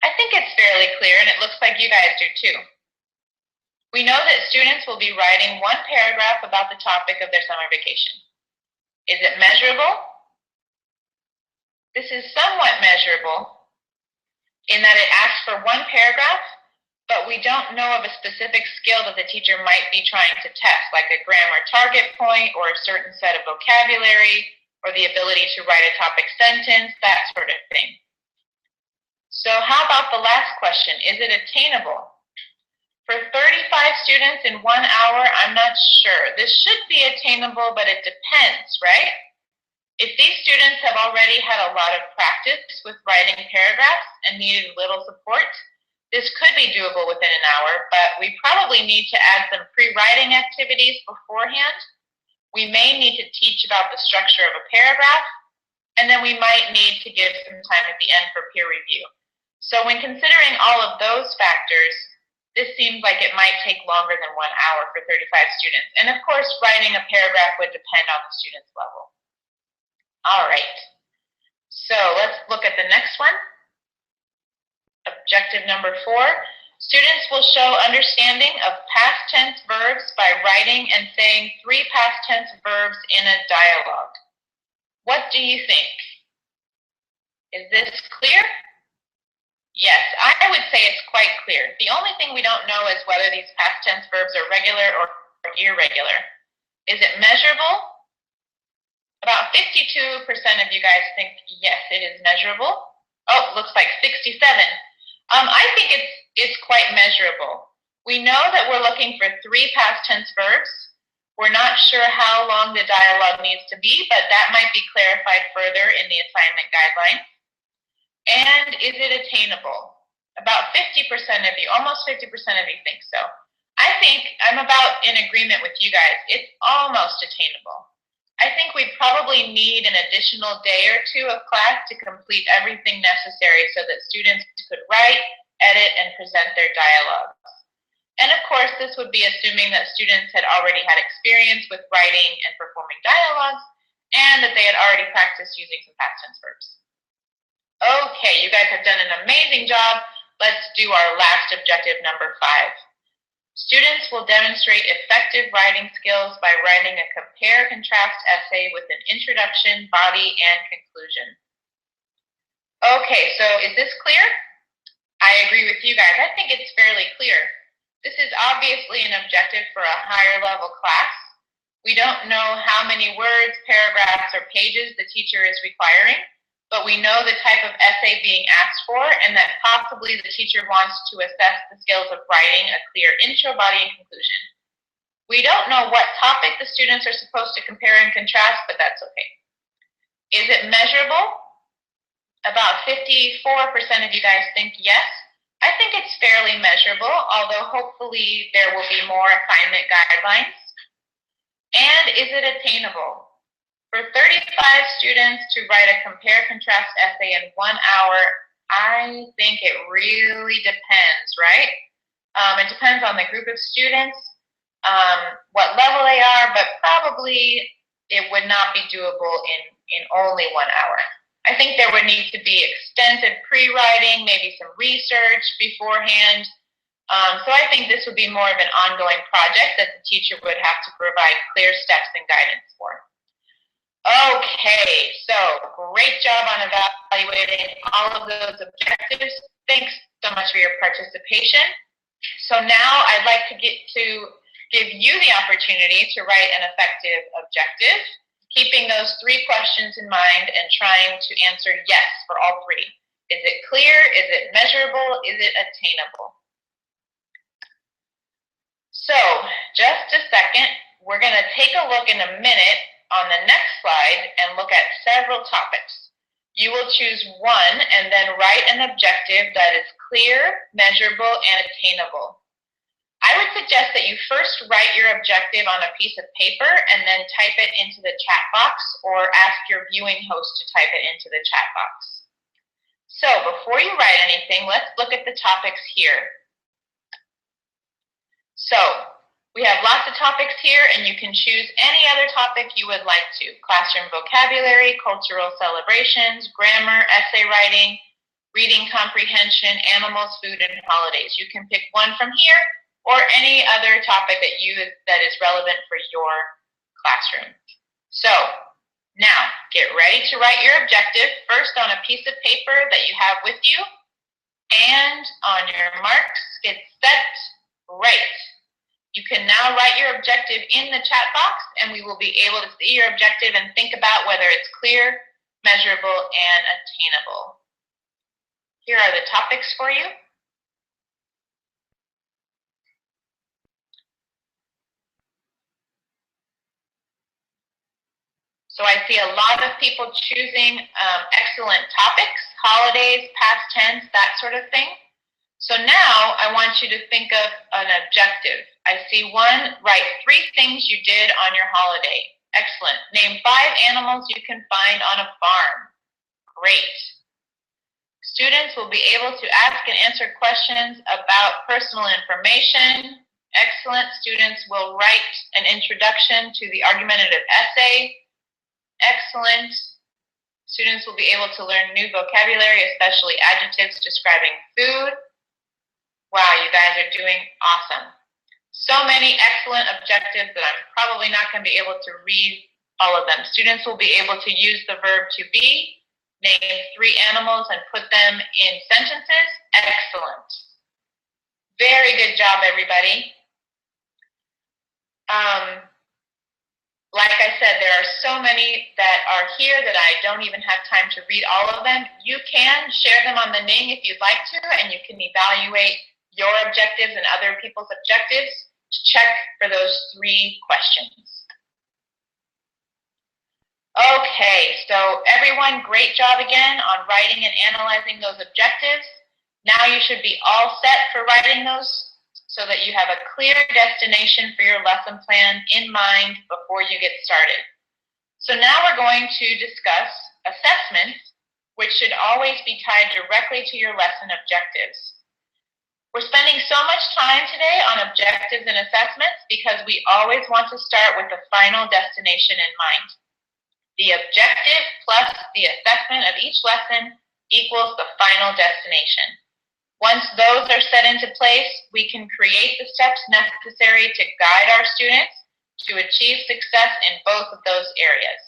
I think it's fairly clear, and it looks like you guys do too. We know that students will be writing one paragraph about the topic of their summer vacation. Is it measurable? This is somewhat measurable in that it asks for one paragraph, but we don't know of a specific skill that the teacher might be trying to test, like a grammar target point or a certain set of vocabulary or the ability to write a topic sentence, that sort of thing. So how about the last question? Is it attainable? For 35 students in 1 hour, I'm not sure. This should be attainable, but it depends, right? If these students have already had a lot of practice with writing paragraphs and needed little support, this could be doable within an hour, but we probably need to add some pre-writing activities beforehand. We may need to teach about the structure of a paragraph, and then we might need to give some time at the end for peer review. So when considering all of those factors, this seems like it might take longer than 1 hour for 35 students. And of course, writing a paragraph would depend on the student's level. All right, so let's look at the next one. Objective number 4, students will show understanding of past tense verbs by writing and saying 3 past tense verbs in a dialogue. What do you think? Is this clear? Yes, I would say it's quite clear. The only thing we don't know is whether these past tense verbs are regular or irregular. Is it measurable? About 52% of you guys think yes, it is measurable. Oh, looks like 67. I think it's quite measurable. We know that we're looking for 3 past tense verbs. We're not sure how long the dialogue needs to be, but that might be clarified further in the assignment guidelines. And is it attainable? About 50% of you, almost 50% of you think so. I think I'm about in agreement with you guys. It's almost attainable. I think we probably need an additional day or 2 of class to complete everything necessary so that students could write, edit, and present their dialogues. And of course, this would be assuming that students had already had experience with writing and performing dialogues, and that they had already practiced using some past tense verbs. Okay, you guys have done an amazing job. Let's do our last objective, number 5. Students will demonstrate effective writing skills by writing a compare-contrast essay with an introduction, body, and conclusion. Okay, so is this clear? I agree with you guys. I think it's fairly clear. This is obviously an objective for a higher level class. We don't know how many words, paragraphs, or pages the teacher is requiring, but we know the type of essay being asked for and that possibly the teacher wants to assess the skills of writing a clear intro, body, and conclusion. We don't know what topic the students are supposed to compare and contrast, but that's okay. Is it measurable? About 54% of you guys think yes. I think it's fairly measurable, although hopefully there will be more assignment guidelines. And is it attainable? For 35 students to write a compare-contrast essay in 1 hour, I think it really depends, right? It depends on the group of students, what level they are, but probably it would not be doable in only 1 hour. I think there would need to be extensive pre-writing, maybe some research beforehand. So I think this would be more of an ongoing project that the teacher would have to provide clear steps and guidance for. Okay, so great job on evaluating all of those objectives. Thanks so much for your participation. So now I'd like to give you the opportunity to write an effective objective, keeping those 3 questions in mind and trying to answer yes for all 3. Is it clear? Is it measurable? Is it attainable? So just a second, we're going to take a look in a minute on the next slide and look at several topics. You will choose one and then write an objective that is clear, measurable, and attainable. I would suggest that you first write your objective on a piece of paper and then type it into the chat box or ask your viewing host to type it into the chat box. So before you write anything, let's look at the topics here. So We have lots of topics here, and you can choose any other topic you would like to. Classroom vocabulary, cultural celebrations, grammar, essay writing, reading comprehension, animals, food, and holidays. You can pick one from here or any other topic that is relevant for your classroom. So now get ready to write your objective, first on a piece of paper that you have with you, and on your marks, get set, write. You can now write your objective in the chat box, and we will be able to see your objective and think about whether it's clear, measurable, and attainable. Here are the topics for you. So I see a lot of people choosing excellent topics, holidays, past tense, that sort of thing. So now I want you to think of an objective. I see one, write 3 things you did on your holiday. Excellent. Name 5 animals you can find on a farm. Great. Students will be able to ask and answer questions about personal information. Excellent. Students will write an introduction to the argumentative essay. Excellent. Students will be able to learn new vocabulary, especially adjectives describing food. Wow, you guys are doing awesome. So many excellent objectives that I'm probably not going to be able to read all of them. Students will be able to use the verb to be, name 3 animals and put them in sentences. Excellent. Very good job, everybody. Like I said, there are so many that are here that I don't even have time to read all of them. You can share them on the Ning if you'd like to, and you can evaluate your objectives and other people's objectives to check for those 3 questions. Okay, so everyone, great job again on writing and analyzing those objectives. Now you should be all set for writing those so that you have a clear destination for your lesson plan in mind before you get started. So now we're going to discuss assessments, which should always be tied directly to your lesson objectives. We're spending so much time today on objectives and assessments because we always want to start with the final destination in mind. The objective plus the assessment of each lesson equals the final destination. Once those are set into place, we can create the steps necessary to guide our students to achieve success in both of those areas.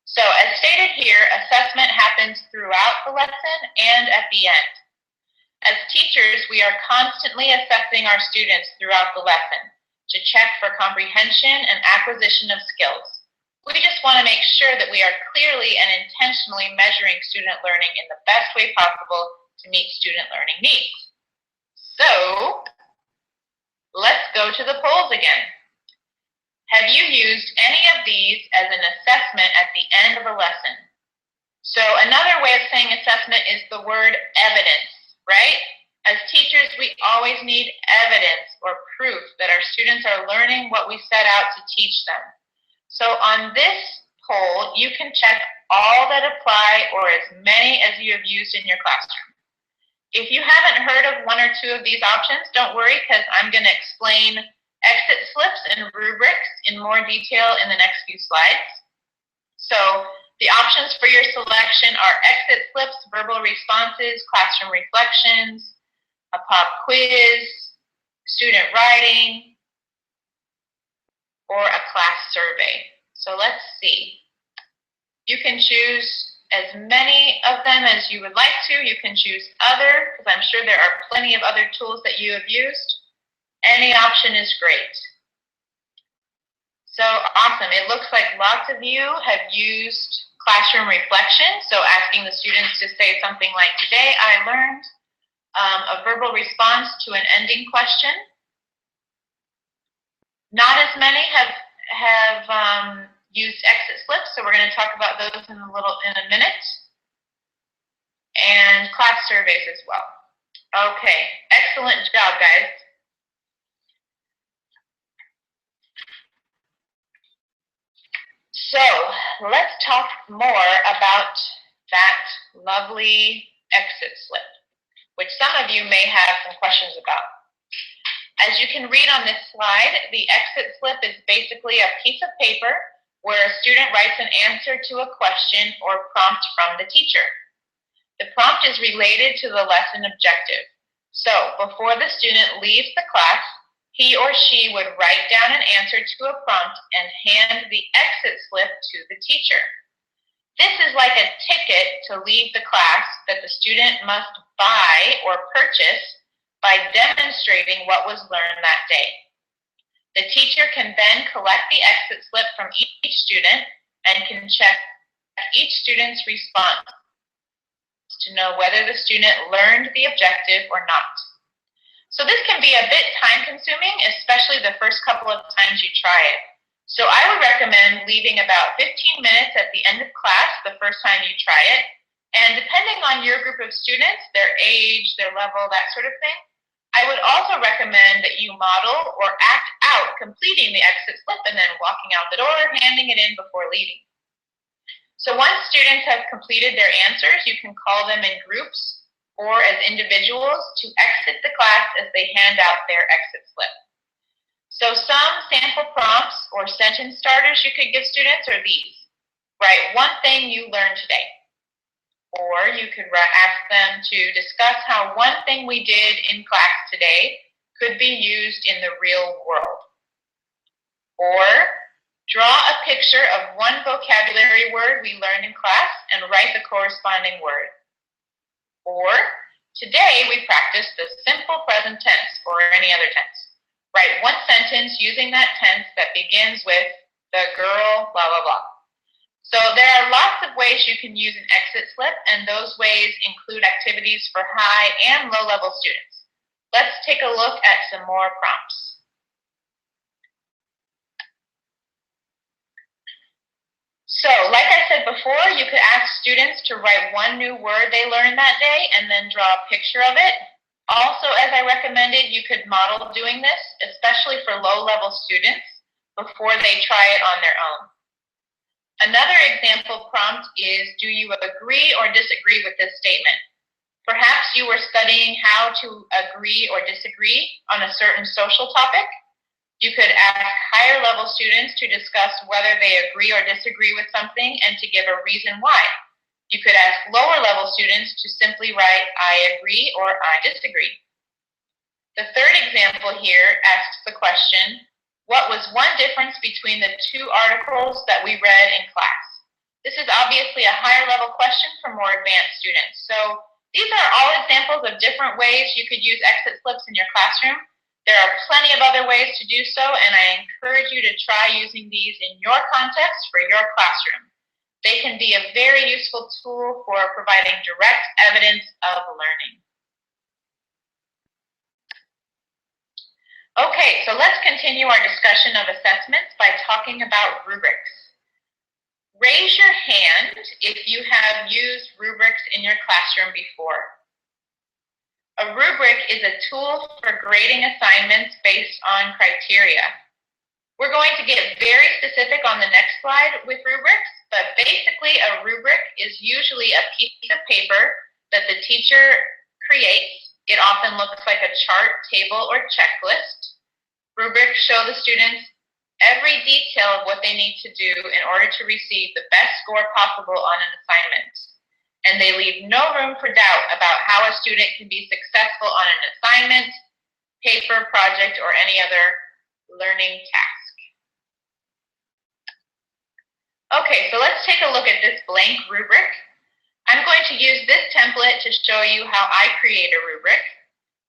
So as stated here, assessment happens throughout the lesson and at the end. As teachers, we are constantly assessing our students throughout the lesson to check for comprehension and acquisition of skills. We just want to make sure that we are clearly and intentionally measuring student learning in the best way possible to meet student learning needs. So, let's go to the polls again. Have you used any of these as an assessment at the end of a lesson? So another way of saying assessment is the word evidence, right? As teachers, we always need evidence or proof that our students are learning what we set out to teach them. So on this poll, you can check all that apply or as many as you have used in your classroom. If you haven't heard of 1 or 2 of these options, don't worry, because I'm going to explain exit slips and rubrics in more detail in the next few slides. So the options for your selection are exit slips, verbal responses, classroom reflections, a pop quiz, student writing, or a class survey. So let's see. You can choose as many of them as you would like to. You can choose other, because I'm sure there are plenty of other tools that you have used. Any option is great. So awesome. It looks like lots of you have used classroom reflection, so asking the students to say something like, today I learned, a verbal response to an ending question. Not as many have used exit slips, so we're going to talk about those in a minute. And class surveys as well. Okay, excellent job, guys. So let's talk more about that lovely exit slip, which some of you may have some questions about. As you can read on this slide, the exit slip is basically a piece of paper where a student writes an answer to a question or prompt from the teacher. The prompt is related to the lesson objective. So before the student leaves the class, he or she would write down an answer to a prompt and hand the exit slip to the teacher. This is like a ticket to leave the class that the student must buy or purchase by demonstrating what was learned that day. The teacher can then collect the exit slip from each student and can check each student's response to know whether the student learned the objective or not. So this can be a bit time consuming, especially the first couple of times you try it. So I would recommend leaving about 15 minutes at the end of class the first time you try it. And depending on your group of students, their age, their level, that sort of thing, I would also recommend that you model or act out completing the exit slip and then walking out the door, handing it in before leaving. So once students have completed their answers, you can call them in groups or as individuals to exit the class as they hand out their exit slip. So some sample prompts or sentence starters you could give students are these. Write one thing you learned today. Or you could ask them to discuss how one thing we did in class today could be used in the real world. Or draw a picture of one vocabulary word we learned in class and write the corresponding word. Or today we practiced the simple present tense or any other tense. Write one sentence using that tense that begins with the girl, blah, blah, blah. So there are lots of ways you can use an exit slip, and those ways include activities for high and low-level students. Let's take a look at some more prompts. So, like I said before, you could ask students to write one new word they learned that day and then draw a picture of it. Also, as I recommended, you could model doing this, especially for low-level students, before they try it on their own. Another example prompt is, do you agree or disagree with this statement? Perhaps you were studying how to agree or disagree on a certain social topic. You could ask higher level students to discuss whether they agree or disagree with something and to give a reason why. You could ask lower level students to simply write, I agree or I disagree. The third example here asks the question, what was one difference between the two articles that we read in class? This is obviously a higher level question for more advanced students. So these are all examples of different ways you could use exit slips in your classroom. There are plenty of other ways to do so, and I encourage you to try using these in your context for your classroom. They can be a very useful tool for providing direct evidence of learning. Okay, so let's continue our discussion of assessments by talking about rubrics. Raise your hand if you have used rubrics in your classroom before. A rubric is a tool for grading assignments based on criteria. We're going to get very specific on the next slide with rubrics, but basically a rubric is usually a piece of paper that the teacher creates. It often looks like a chart, table, or checklist. Rubrics show the students every detail of what they need to do in order to receive the best score possible on an assignment. And they leave no room for doubt about how a student can be successful on an assignment, paper, project, or any other learning task. Okay, so let's take a look at this blank rubric. I'm going to use this template to show you how I create a rubric.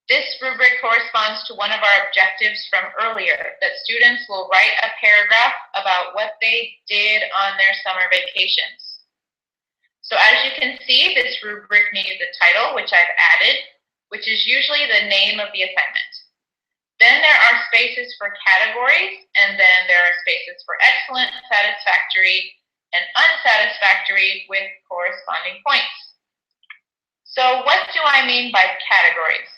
This rubric corresponds to one of our objectives from earlier, that students will write a paragraph about what they did on their summer vacations. So as you can see, this rubric needs a title, which I've added, which is usually the name of the assignment. Then there are spaces for categories, and then there are spaces for excellent, satisfactory, and unsatisfactory with corresponding points. So what do I mean by categories?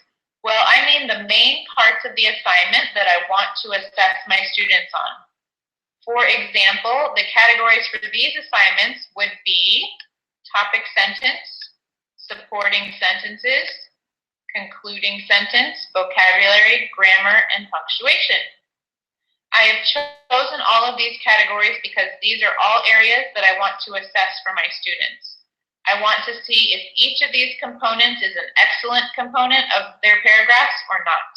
Well, I mean the main parts of the assignment that I want to assess my students on. For example, the categories for these assignments would be topic sentence, supporting sentences, concluding sentence, vocabulary, grammar, and punctuation. I have chosen all of these categories because these are all areas that I want to assess for my students. I want to see if each of these components is an excellent component of their paragraphs or not.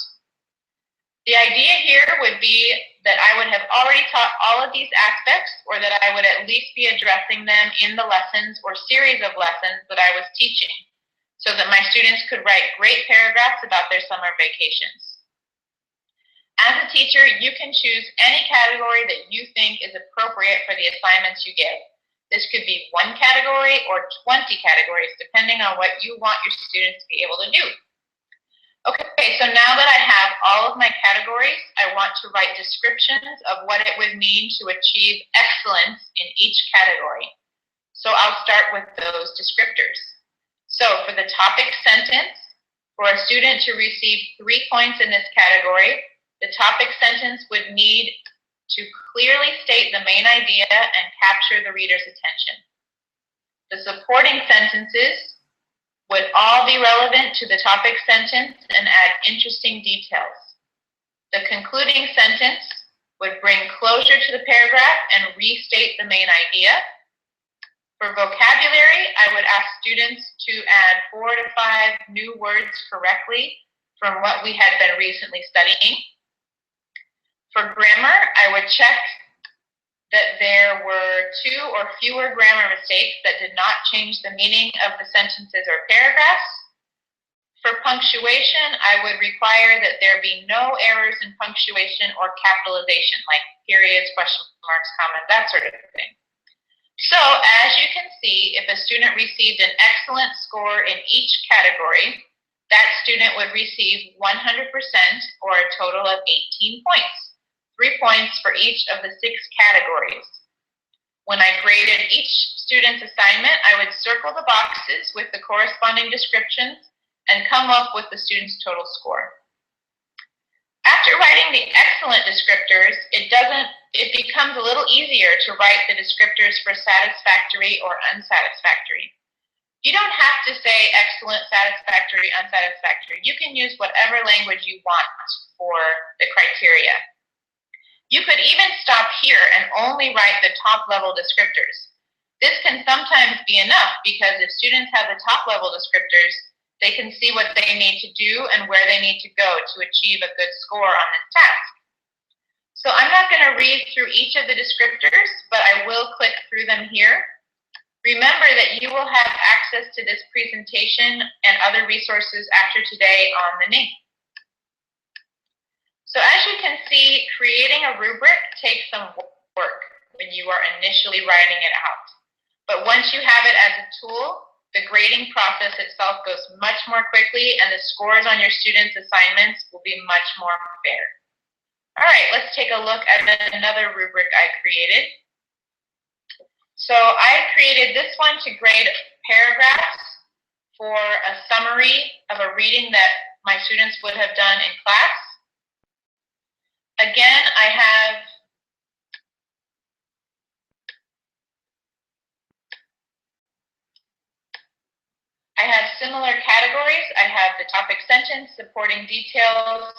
The idea here would be that I would have already taught all of these aspects, or that I would at least be addressing them in the lessons or series of lessons that I was teaching, so that my students could write great paragraphs about their summer vacations. As a teacher, you can choose any category that you think is appropriate for the assignments you give. This could be one category or 20 categories, depending on what you want your students to be able to do. Okay, so now that I have all of my categories, I want to write descriptions of what it would mean to achieve excellence in each category. So I'll start with those descriptors. So for the topic sentence, for a student to receive 3 points in this category, the topic sentence would need to clearly state the main idea and capture the reader's attention. The supporting sentences would all be relevant to the topic sentence and add interesting details. The concluding sentence would bring closure to the paragraph and restate the main idea. For vocabulary, I would ask students to add 4 to 5 new words correctly from what we had been recently studying. For grammar, I would check that there were 2 or fewer grammar mistakes that did not change the meaning of the sentences or paragraphs. For punctuation, I would require that there be no errors in punctuation or capitalization, like periods, question marks, commas, that sort of thing. So, as you can see, if a student received an excellent score in each category, that student would receive 100%, or a total of 18 points. 3 points for each of the 6 categories. When I graded each student's assignment, I would circle the boxes with the corresponding descriptions and come up with the student's total score. After writing the excellent descriptors, it becomes a little easier to write the descriptors for satisfactory or unsatisfactory. You don't have to say excellent, satisfactory, unsatisfactory. You can use whatever language you want for the criteria. You could even stop here and only write the top-level descriptors. This can sometimes be enough because if students have the top-level descriptors, they can see what they need to do and where they need to go to achieve a good score on this task. So I'm not going to read through each of the descriptors, but I will click through them here. Remember that you will have access to this presentation and other resources after today on the link. So as you can see, creating a rubric takes some work when you are initially writing it out. But once you have it as a tool, the grading process itself goes much more quickly and the scores on your students' assignments will be much more fair. All right, let's take a look at another rubric I created. So I created this one to grade paragraphs for a summary of a reading that my students would have done in class. Again, I have similar categories. I have the topic sentence, supporting details,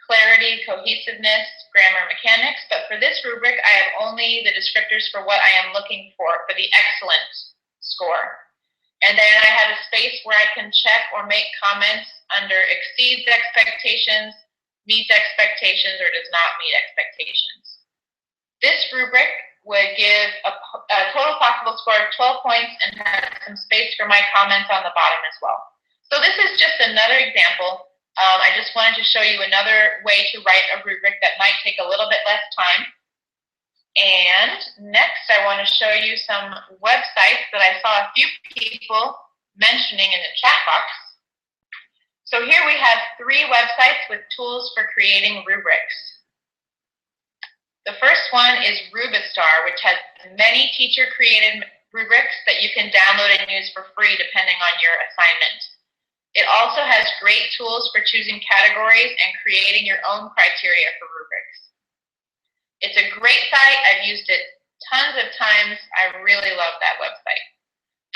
clarity, cohesiveness, grammar, mechanics. But for this rubric, I have only the descriptors for what I am looking for the excellent score. And then I have a space where I can check or make comments under exceeds expectations, meets expectations, or does not meet expectations. This rubric would give a total possible score of 12 points and has some space for my comments on the bottom as well. So this is just another example. I just wanted to show you another way to write a rubric that might take a little bit less time. And next, I want to show you some websites that I saw a few people mentioning in the chat box. So here we have 3 websites with tools for creating rubrics. The first one is Rubistar, which has many teacher-created rubrics that you can download and use for free depending on your assignment. It also has great tools for choosing categories and creating your own criteria for rubrics. It's a great site. I've used it tons of times. I really love that website.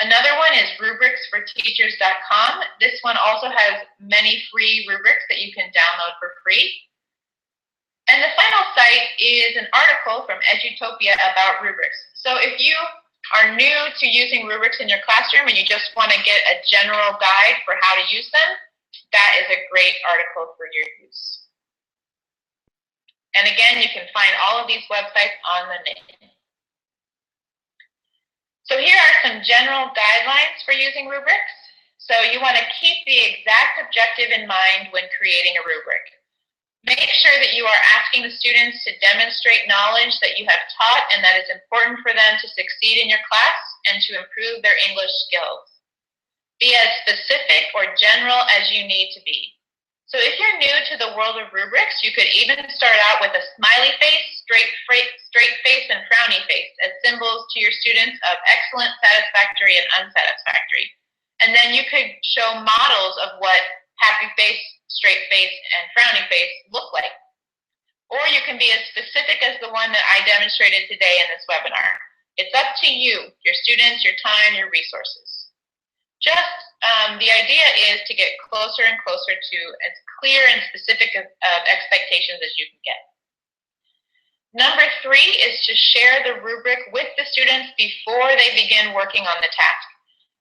Another one is rubricsforteachers.com. This one also has many free rubrics that you can download for free. And the final site is an article from Edutopia about rubrics. So if you are new to using rubrics in your classroom and you just want to get a general guide for how to use them, that is a great article for your use. And again, you can find all of these websites on the net. So here are some general guidelines for using rubrics. So you want to keep the exact objective in mind when creating a rubric. Make sure that you are asking the students to demonstrate knowledge that you have taught and that is important for them to succeed in your class and to improve their English skills. Be as specific or general as you need to be. So if you're new to the world of rubrics, you could even start out with a smiley face, straight face, and frowny face as symbols to your students of excellent, satisfactory, and unsatisfactory. And then you could show models of what happy face, straight face, and frowny face look like. Or you can be as specific as the one that I demonstrated today in this webinar. It's up to you, your students, your time, your resources. Just the idea is to get closer and closer to as clear and specific of expectations as you can get. Number 3 is to share the rubric with the students before they begin working on the task.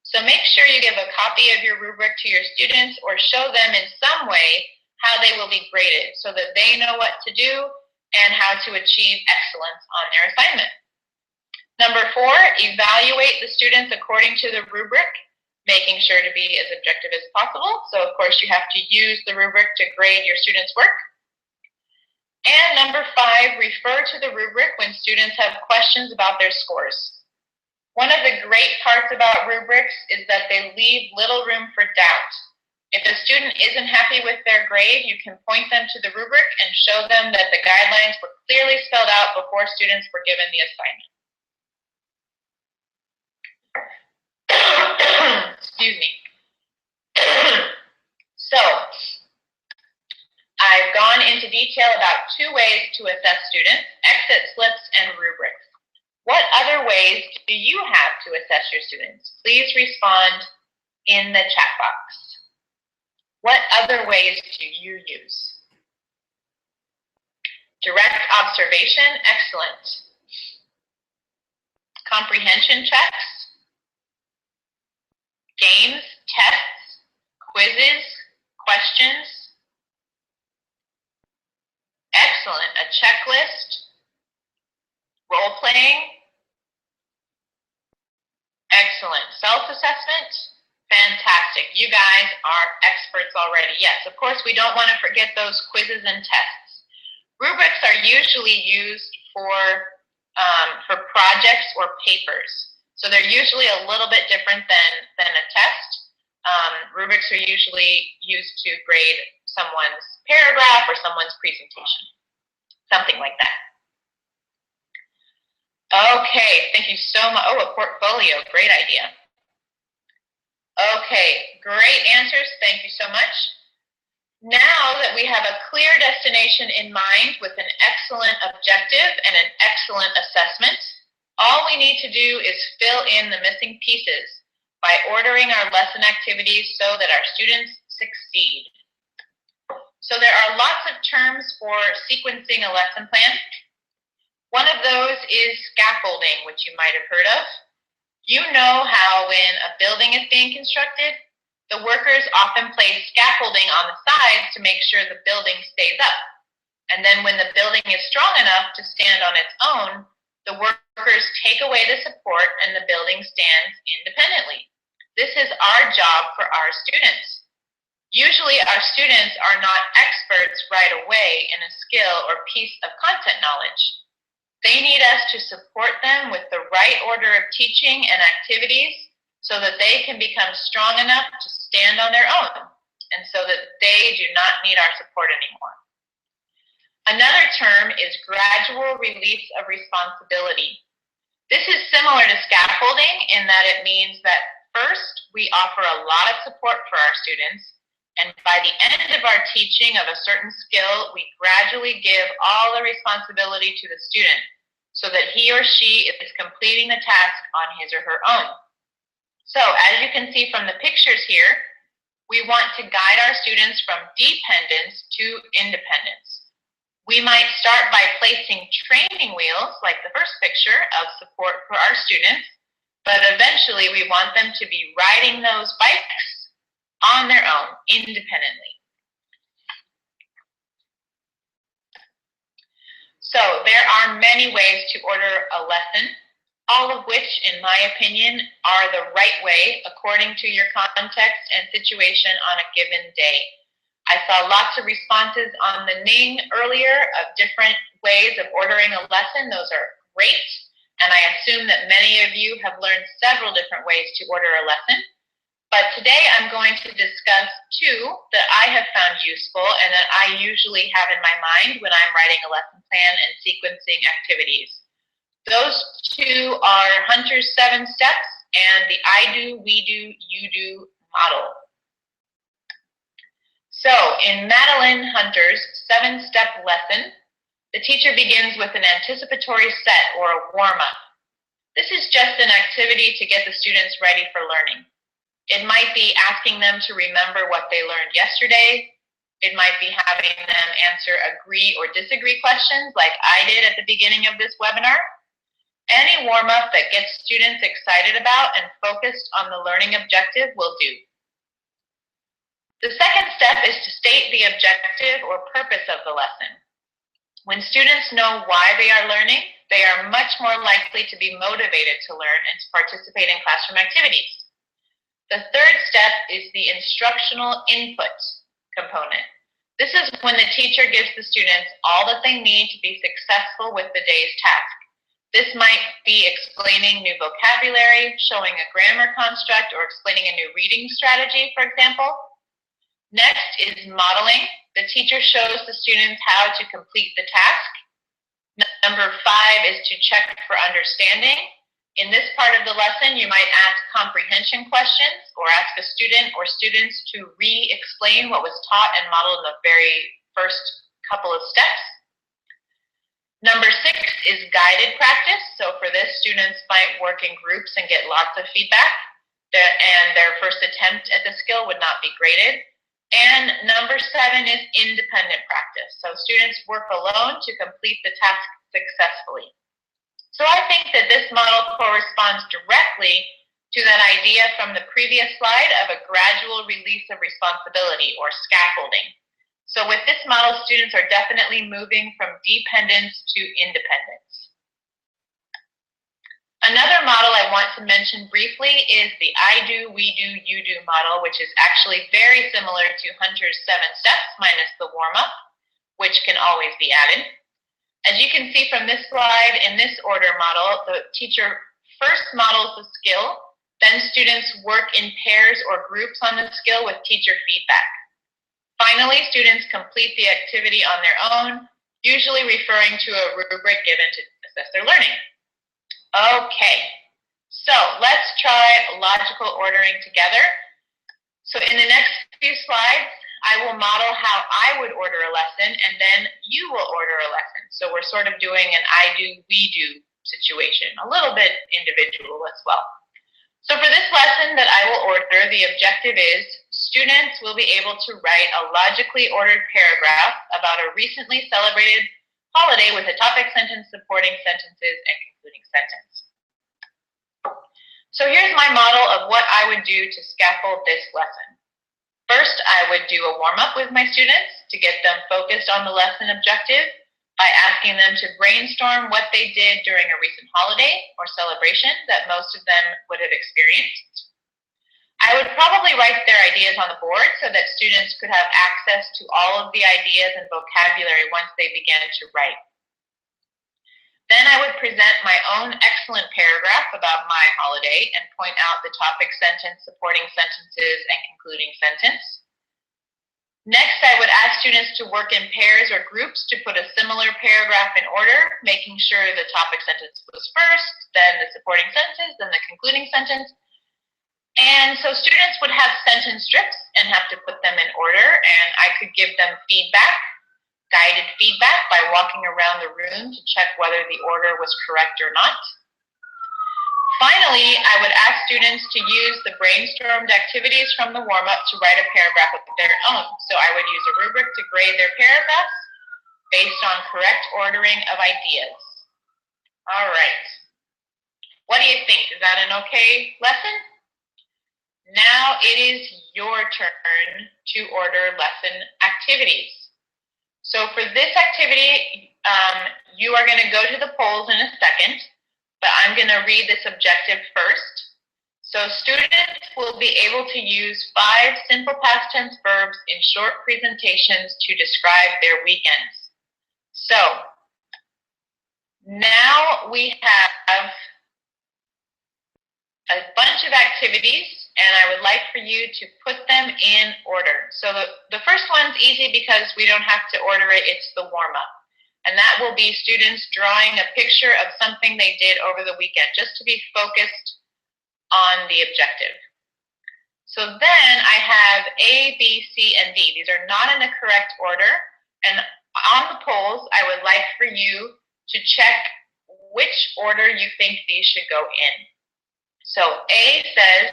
So make sure you give a copy of your rubric to your students or show them in some way how they will be graded so that they know what to do and how to achieve excellence on their assignment. Number 4, evaluate the students according to the rubric, making sure to be as objective as possible. So of course you have to use the rubric to grade your students' work. And number 5, refer to the rubric when students have questions about their scores. One of the great parts about rubrics is that they leave little room for doubt. If a student isn't happy with their grade, you can point them to the rubric and show them that the guidelines were clearly spelled out before students were given the assignment. Excuse me. So, I've gone into detail about 2 ways to assess students, exit slips and rubrics. What other ways do you have to assess your students? Please respond in the chat box. What other ways do you use? Direct observation, excellent. Comprehension checks, games, tests, quizzes, questions. Excellent. A checklist, role playing. Excellent. Self-assessment. Fantastic. You guys are experts already. Yes, of course, we don't want to forget those quizzes and tests. Rubrics are usually used for projects or papers. So they're usually a little bit different than a test. Rubrics are usually used to grade someone's paragraph or someone's presentation, something like that. Okay, thank you so much. Oh, a portfolio, great idea. Okay, great answers, thank you so much. Now that we have a clear destination in mind with an excellent objective and an excellent assessment, all we need to do is fill in the missing pieces by ordering our lesson activities so that our students succeed. So there are lots of terms for sequencing a lesson plan. One of those is scaffolding, which you might have heard of. You know how when a building is being constructed, the workers often place scaffolding on the sides to make sure the building stays up. And then when the building is strong enough to stand on its own, the workers take away the support and the building stands independently. This is our job for our students. Usually our students are not experts right away in a skill or piece of content knowledge. They need us to support them with the right order of teaching and activities so that they can become strong enough to stand on their own and so that they do not need our support anymore. Another term is gradual release of responsibility. This is similar to scaffolding in that it means that first we offer a lot of support for our students, and by the end of our teaching of a certain skill, we gradually give all the responsibility to the student so that he or she is completing the task on his or her own. So as you can see from the pictures here, we want to guide our students from dependence to independence. We might start by placing training wheels, like the first picture, of support for our students, but eventually we want them to be riding those bikes on their own, independently. So there are many ways to order a lesson, all of which, in my opinion, are the right way according to your context and situation on a given day. I saw lots of responses on the Ning earlier of different ways of ordering a lesson. Those are great, and I assume that many of you have learned several different ways to order a lesson. But today I'm going to discuss two that I have found useful and that I usually have in my mind when I'm writing a lesson plan and sequencing activities. Those two are Hunter's 7 steps and the I do, we do, you do model. So in Madeline Hunter's 7-step lesson, the teacher begins with an anticipatory set or a warm-up. This is just an activity to get the students ready for learning. It might be asking them to remember what they learned yesterday. It might be having them answer agree or disagree questions like I did at the beginning of this webinar. Any warm-up that gets students excited about and focused on the learning objective will do. The second step is to state the objective or purpose of the lesson. When students know why they are learning, they are much more likely to be motivated to learn and to participate in classroom activities. The third step is the instructional input component. This is when the teacher gives the students all that they need to be successful with the day's task. This might be explaining new vocabulary, showing a grammar construct, or explaining a new reading strategy, for example. Next is modeling. The teacher shows the students how to complete the task. Number 5 is to check for understanding. In this part of the lesson, you might ask comprehension questions or ask a student or students to re-explain what was taught and modeled in the very first couple of steps. Number 6 is guided practice. So for this, students might work in groups and get lots of feedback, and their first attempt at the skill would not be graded. And number 7 is independent practice. So students work alone to complete the task successfully. So I think that this model corresponds directly to that idea from the previous slide of a gradual release of responsibility or scaffolding. So with this model, students are definitely moving from dependence to independence. Another model I want to mention briefly is the I do, we do, you do model, which is actually very similar to Hunter's 7 steps minus the warm-up, which can always be added. As you can see from this slide, in this order model, the teacher first models the skill, then students work in pairs or groups on the skill with teacher feedback. Finally, students complete the activity on their own, usually referring to a rubric given to assess their learning. Okay, so let's try logical ordering together. So in the next few slides, I will model how I would order a lesson, and then you will order a lesson. So we're sort of doing an I do, we do situation, a little bit individual as well. So for this lesson that I will order, the objective is students will be able to write a logically ordered paragraph about a recently celebrated holiday with a topic sentence, supporting sentences, and concluding sentence. So here's my model of what I would do to scaffold this lesson. First, I would do a warm-up with my students to get them focused on the lesson objective by asking them to brainstorm what they did during a recent holiday or celebration that most of them would have experienced. I would probably write their ideas on the board so that students could have access to all of the ideas and vocabulary once they began to write. Then I would present my own excellent paragraph about my holiday and point out the topic sentence, supporting sentences, and concluding sentence. Next, I would ask students to work in pairs or groups to put a similar paragraph in order, making sure the topic sentence was first, then the supporting sentence, then the concluding sentence. And so students would have sentence strips and have to put them in order, and I could give them feedback, guided feedback by walking around the room to check whether the order was correct or not. Finally, I would ask students to use the brainstormed activities from the warm-up to write a paragraph of their own. So I would use a rubric to grade their paragraphs based on correct ordering of ideas. All right. What do you think? Is that an okay lesson? Now it is your turn to order lesson activities. So for this activity, you are going to go to the polls in a second, but I'm going to read this objective first. So students will be able to use 5 simple past tense verbs in short presentations to describe their weekends. So now we have a bunch of activities, and I would like for you to put them in order. So the first one's easy because we don't have to order it, it's the warm-up. And that will be students drawing a picture of something they did over the weekend, just to be focused on the objective. So then I have A, B, C, and D. These are not in the correct order. And on the polls, I would like for you to check which order you think these should go in. So A says,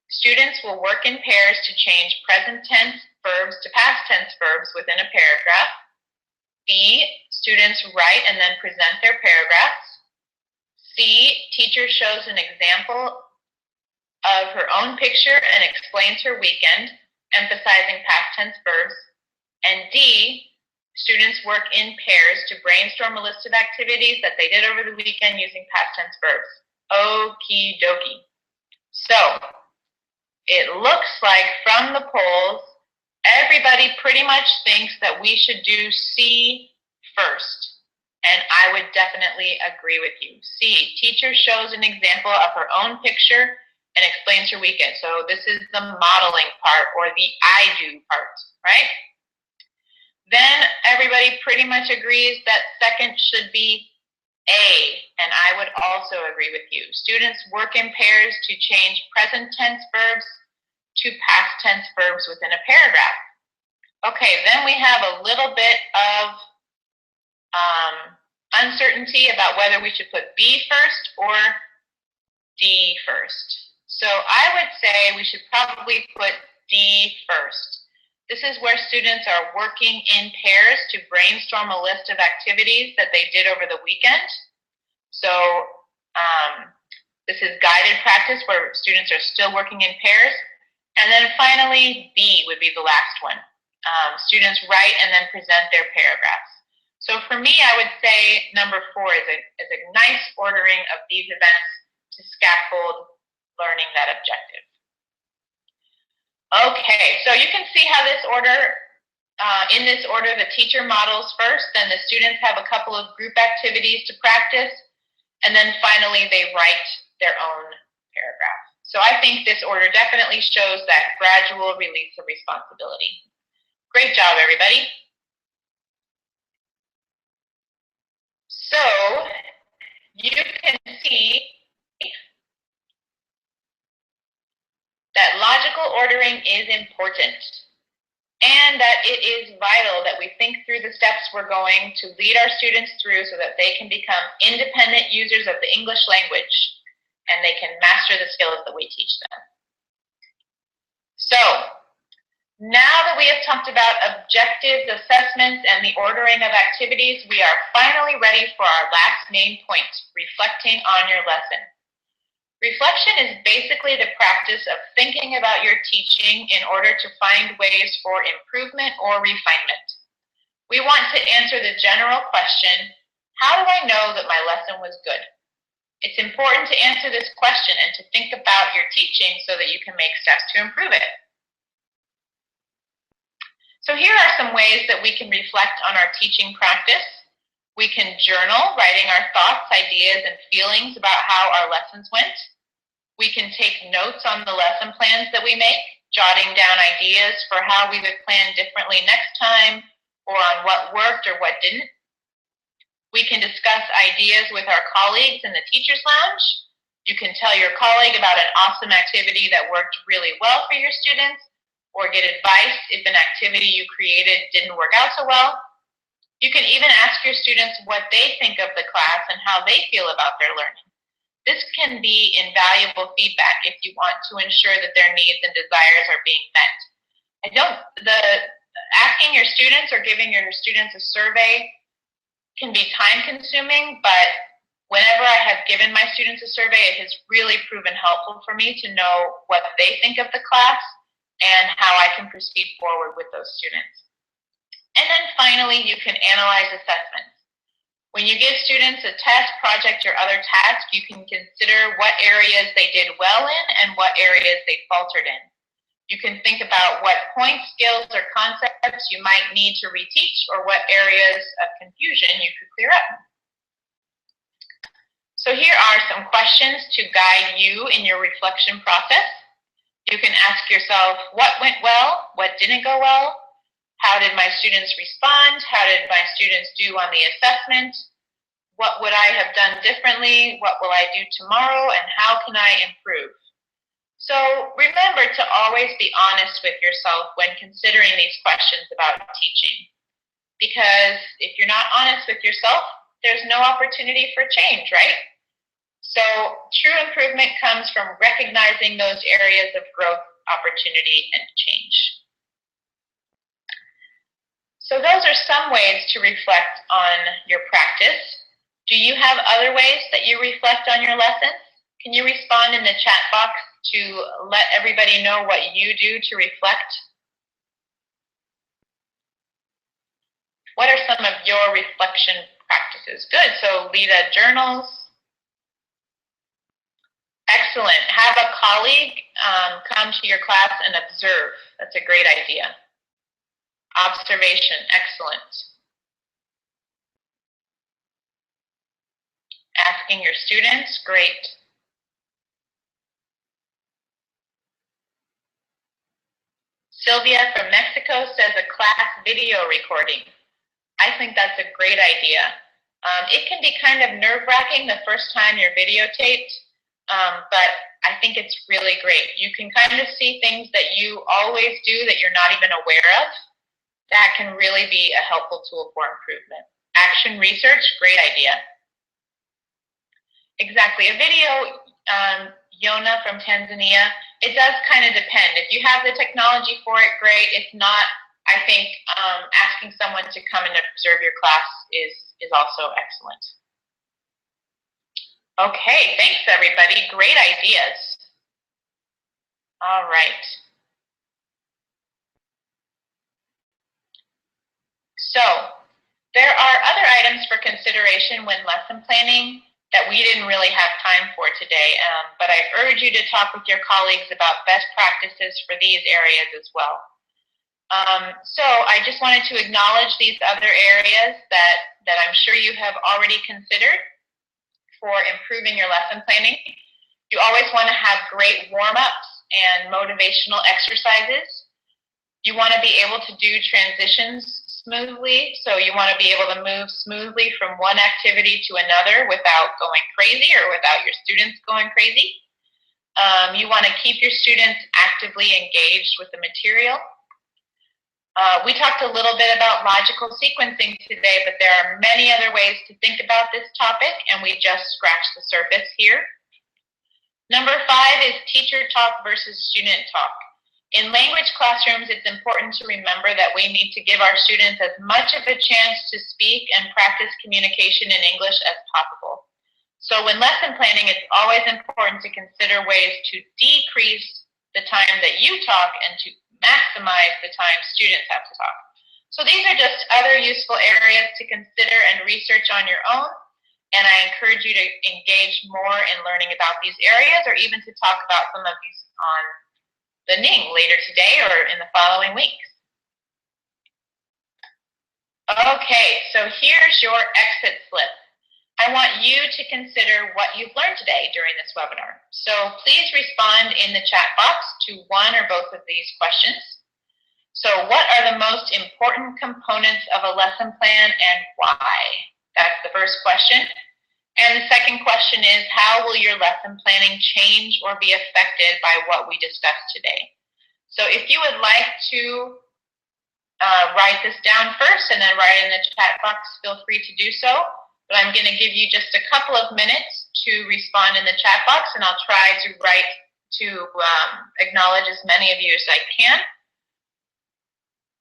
students will work in pairs to change present tense verbs to past tense verbs within a paragraph. B, students write and then present their paragraphs. C, teacher shows an example of her own picture and explains her weekend, emphasizing past tense verbs. And D, students work in pairs to brainstorm a list of activities that they did over the weekend using past tense verbs. Okie dokie. So it looks like from the polls, everybody pretty much thinks that we should do C first. And I would definitely agree with you. C, teacher shows an example of her own picture and explains her weekend. So this is the modeling part, or the I do part, right? Then everybody pretty much agrees that second should be A, and I would also agree with you. Students work in pairs to change present tense verbs to past tense verbs within a paragraph. Okay, then we have a little bit of uncertainty about whether we should put B first or D first. So I would say we should probably put D first. This is where students are working in pairs to brainstorm a list of activities that they did over the weekend. So this is guided practice where students are still working in pairs. And then finally, B would be the last one. Students write and then present their paragraphs. So for me, I would say number 4 is a nice ordering of these events to scaffold learning that objective. Okay, so you can see how this order, in this order, the teacher models first, then the students have a couple of group activities to practice, and then finally they write their own paragraph. So I think this order definitely shows that gradual release of responsibility. Great job, everybody. So you can see that logical ordering is important, and that it is vital that we think through the steps we're going to lead our students through so that they can become independent users of the English language and they can master the skills that we teach them. So now that we have talked about objectives, assessments, and the ordering of activities, we are finally ready for our last main point, reflecting on your lesson. Reflection is basically the practice of thinking about your teaching in order to find ways for improvement or refinement. We want to answer the general question, how do I know that my lesson was good? It's important to answer this question and to think about your teaching so that you can make steps to improve it. So here are some ways that we can reflect on our teaching practice. We can journal, writing our thoughts, ideas, and feelings about how our lessons went. We can take notes on the lesson plans that we make, jotting down ideas for how we would plan differently next time, or on what worked or what didn't. We can discuss ideas with our colleagues in the Teacher's Lounge. You can tell your colleague about an awesome activity that worked really well for your students, or get advice if an activity you created didn't work out so well. You can even ask your students what they think of the class and how they feel about their learning. This can be invaluable feedback if you want to ensure that their needs and desires are being met. Asking your students or giving your students a survey can be time consuming, but whenever I have given my students a survey, it has really proven helpful for me to know what they think of the class and how I can proceed forward with those students. And then finally, you can analyze assessments. When you give students a test, project, or other task, you can consider what areas they did well in and what areas they faltered in. You can think about what points, skills, or concepts you might need to reteach, or what areas of confusion you could clear up. So here are some questions to guide you in your reflection process. You can ask yourself, what went well? What didn't go well? How did my students respond? How did my students do on the assessment? What would I have done differently? What will I do tomorrow? And how can I improve? So remember to always be honest with yourself when considering these questions about teaching. Because if you're not honest with yourself, there's no opportunity for change, right? So true improvement comes from recognizing those areas of growth, opportunity, and change. So those are some ways to reflect on your practice. Do you have other ways that you reflect on your lessons? Can you respond in the chat box to let everybody know what you do to reflect? What are some of your reflection practices? Good, so Lita, journals. Excellent. Have a colleague come to your class and observe. That's a great idea. Observation, excellent. Asking your students, great. Sylvia from Mexico says a class video recording. I think that's a great idea. It can be kind of nerve-wracking the first time you're videotaped, but I think it's really great. You can kind of see things that you always do that you're not even aware of. That can really be a helpful tool for improvement. Action research, great idea. Exactly, a video, Yona from Tanzania, it does kind of depend. If you have the technology for it, great. If not, I think asking someone to come and observe your class is also excellent. Okay, thanks everybody, great ideas. All right. So, there are other items for consideration when lesson planning that we didn't really have time for today, but I urge you to talk with your colleagues about best practices for these areas as well. So I just wanted to acknowledge these other areas that I'm sure you have already considered for improving your lesson planning. You always want to have great warm-ups and motivational exercises. You want to be able to do transitions smoothly, so you want to be able to move smoothly from one activity to another without going crazy or without your students going crazy. You want to keep your students actively engaged with the material. We talked a little bit about logical sequencing today, but there are many other ways to think about this topic, and we just scratched the surface here. Number 5 is teacher talk versus student talk. In language classrooms, it's important to remember that we need to give our students as much of a chance to speak and practice communication in English as possible. So when lesson planning, it's always important to consider ways to decrease the time that you talk and to maximize the time students have to talk. So these are just other useful areas to consider and research on your own, and I encourage you to engage more in learning about these areas, or even to talk about some of these on the Ning later today or in the following weeks. Okay, so here's your exit slip. I want you to consider what you've learned today during this webinar. So please respond in the chat box to one or both of these questions. So what are the most important components of a lesson plan and why? That's the first question. And the second question is, how will your lesson planning change or be affected by what we discussed today? So if you would like to write this down first and then write in the chat box, feel free to do so. But I'm going to give you just a couple of minutes to respond in the chat box, and I'll try to acknowledge as many of you as I can.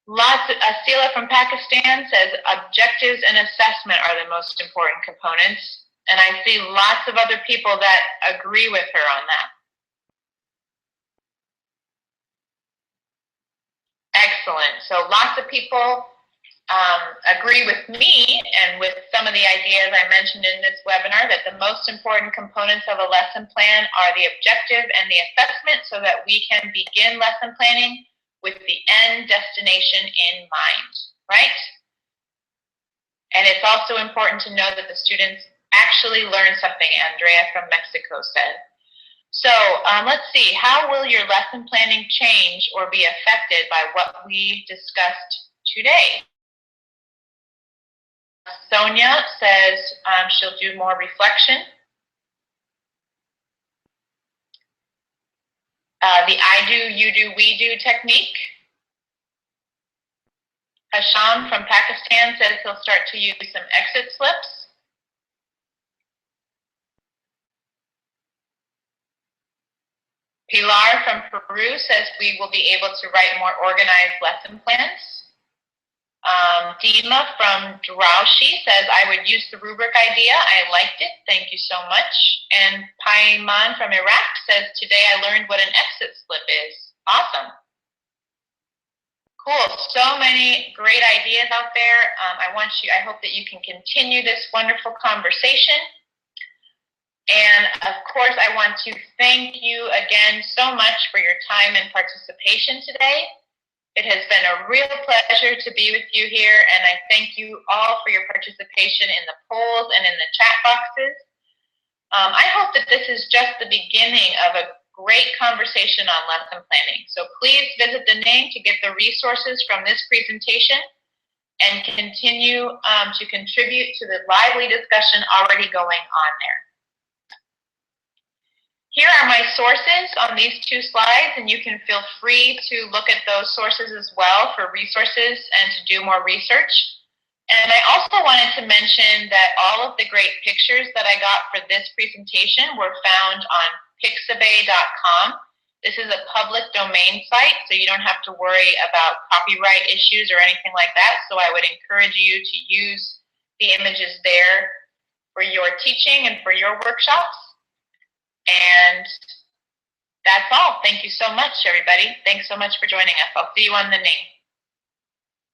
Asila from Pakistan says objectives and assessment are the most important components. And I see lots of other people that agree with her on that. Excellent. So lots of people agree with me and with some of the ideas I mentioned in this webinar that the most important components of a lesson plan are the objective and the assessment so that we can begin lesson planning with the end destination in mind, right? And it's also important to know that the students actually learn something, Andrea from Mexico said. So let's see, how will your lesson planning change or be affected by what we discussed today? Sonia says she'll do more reflection. The I do, you do, we do technique. Hasham from Pakistan says he'll start to use some exit slips. Pilar from Peru says we will be able to write more organized lesson plans. Dima from Draushi says, I would use the rubric idea. I liked it. Thank you so much. And Paiman from Iraq says, today I learned what an exit slip is. Awesome. Cool. So many great ideas out there. I hope that you can continue this wonderful conversation. And of course, I want to thank you again so much for your time and participation today. It has been a real pleasure to be with you here, and I thank you all for your participation in the polls and in the chat boxes. I hope that this is just the beginning of a great conversation on lesson planning. So please visit the name to get the resources from this presentation and continue to contribute to the lively discussion already going on there. Here are my sources on these two slides, and you can feel free to look at those sources as well for resources and to do more research. And I also wanted to mention that all of the great pictures that I got for this presentation were found on pixabay.com. This is a public domain site, so you don't have to worry about copyright issues or anything like that. So I would encourage you to use the images there for your teaching and for your workshops. And that's all. Thank you so much, everybody. Thanks so much for joining us. I'll see you on the name.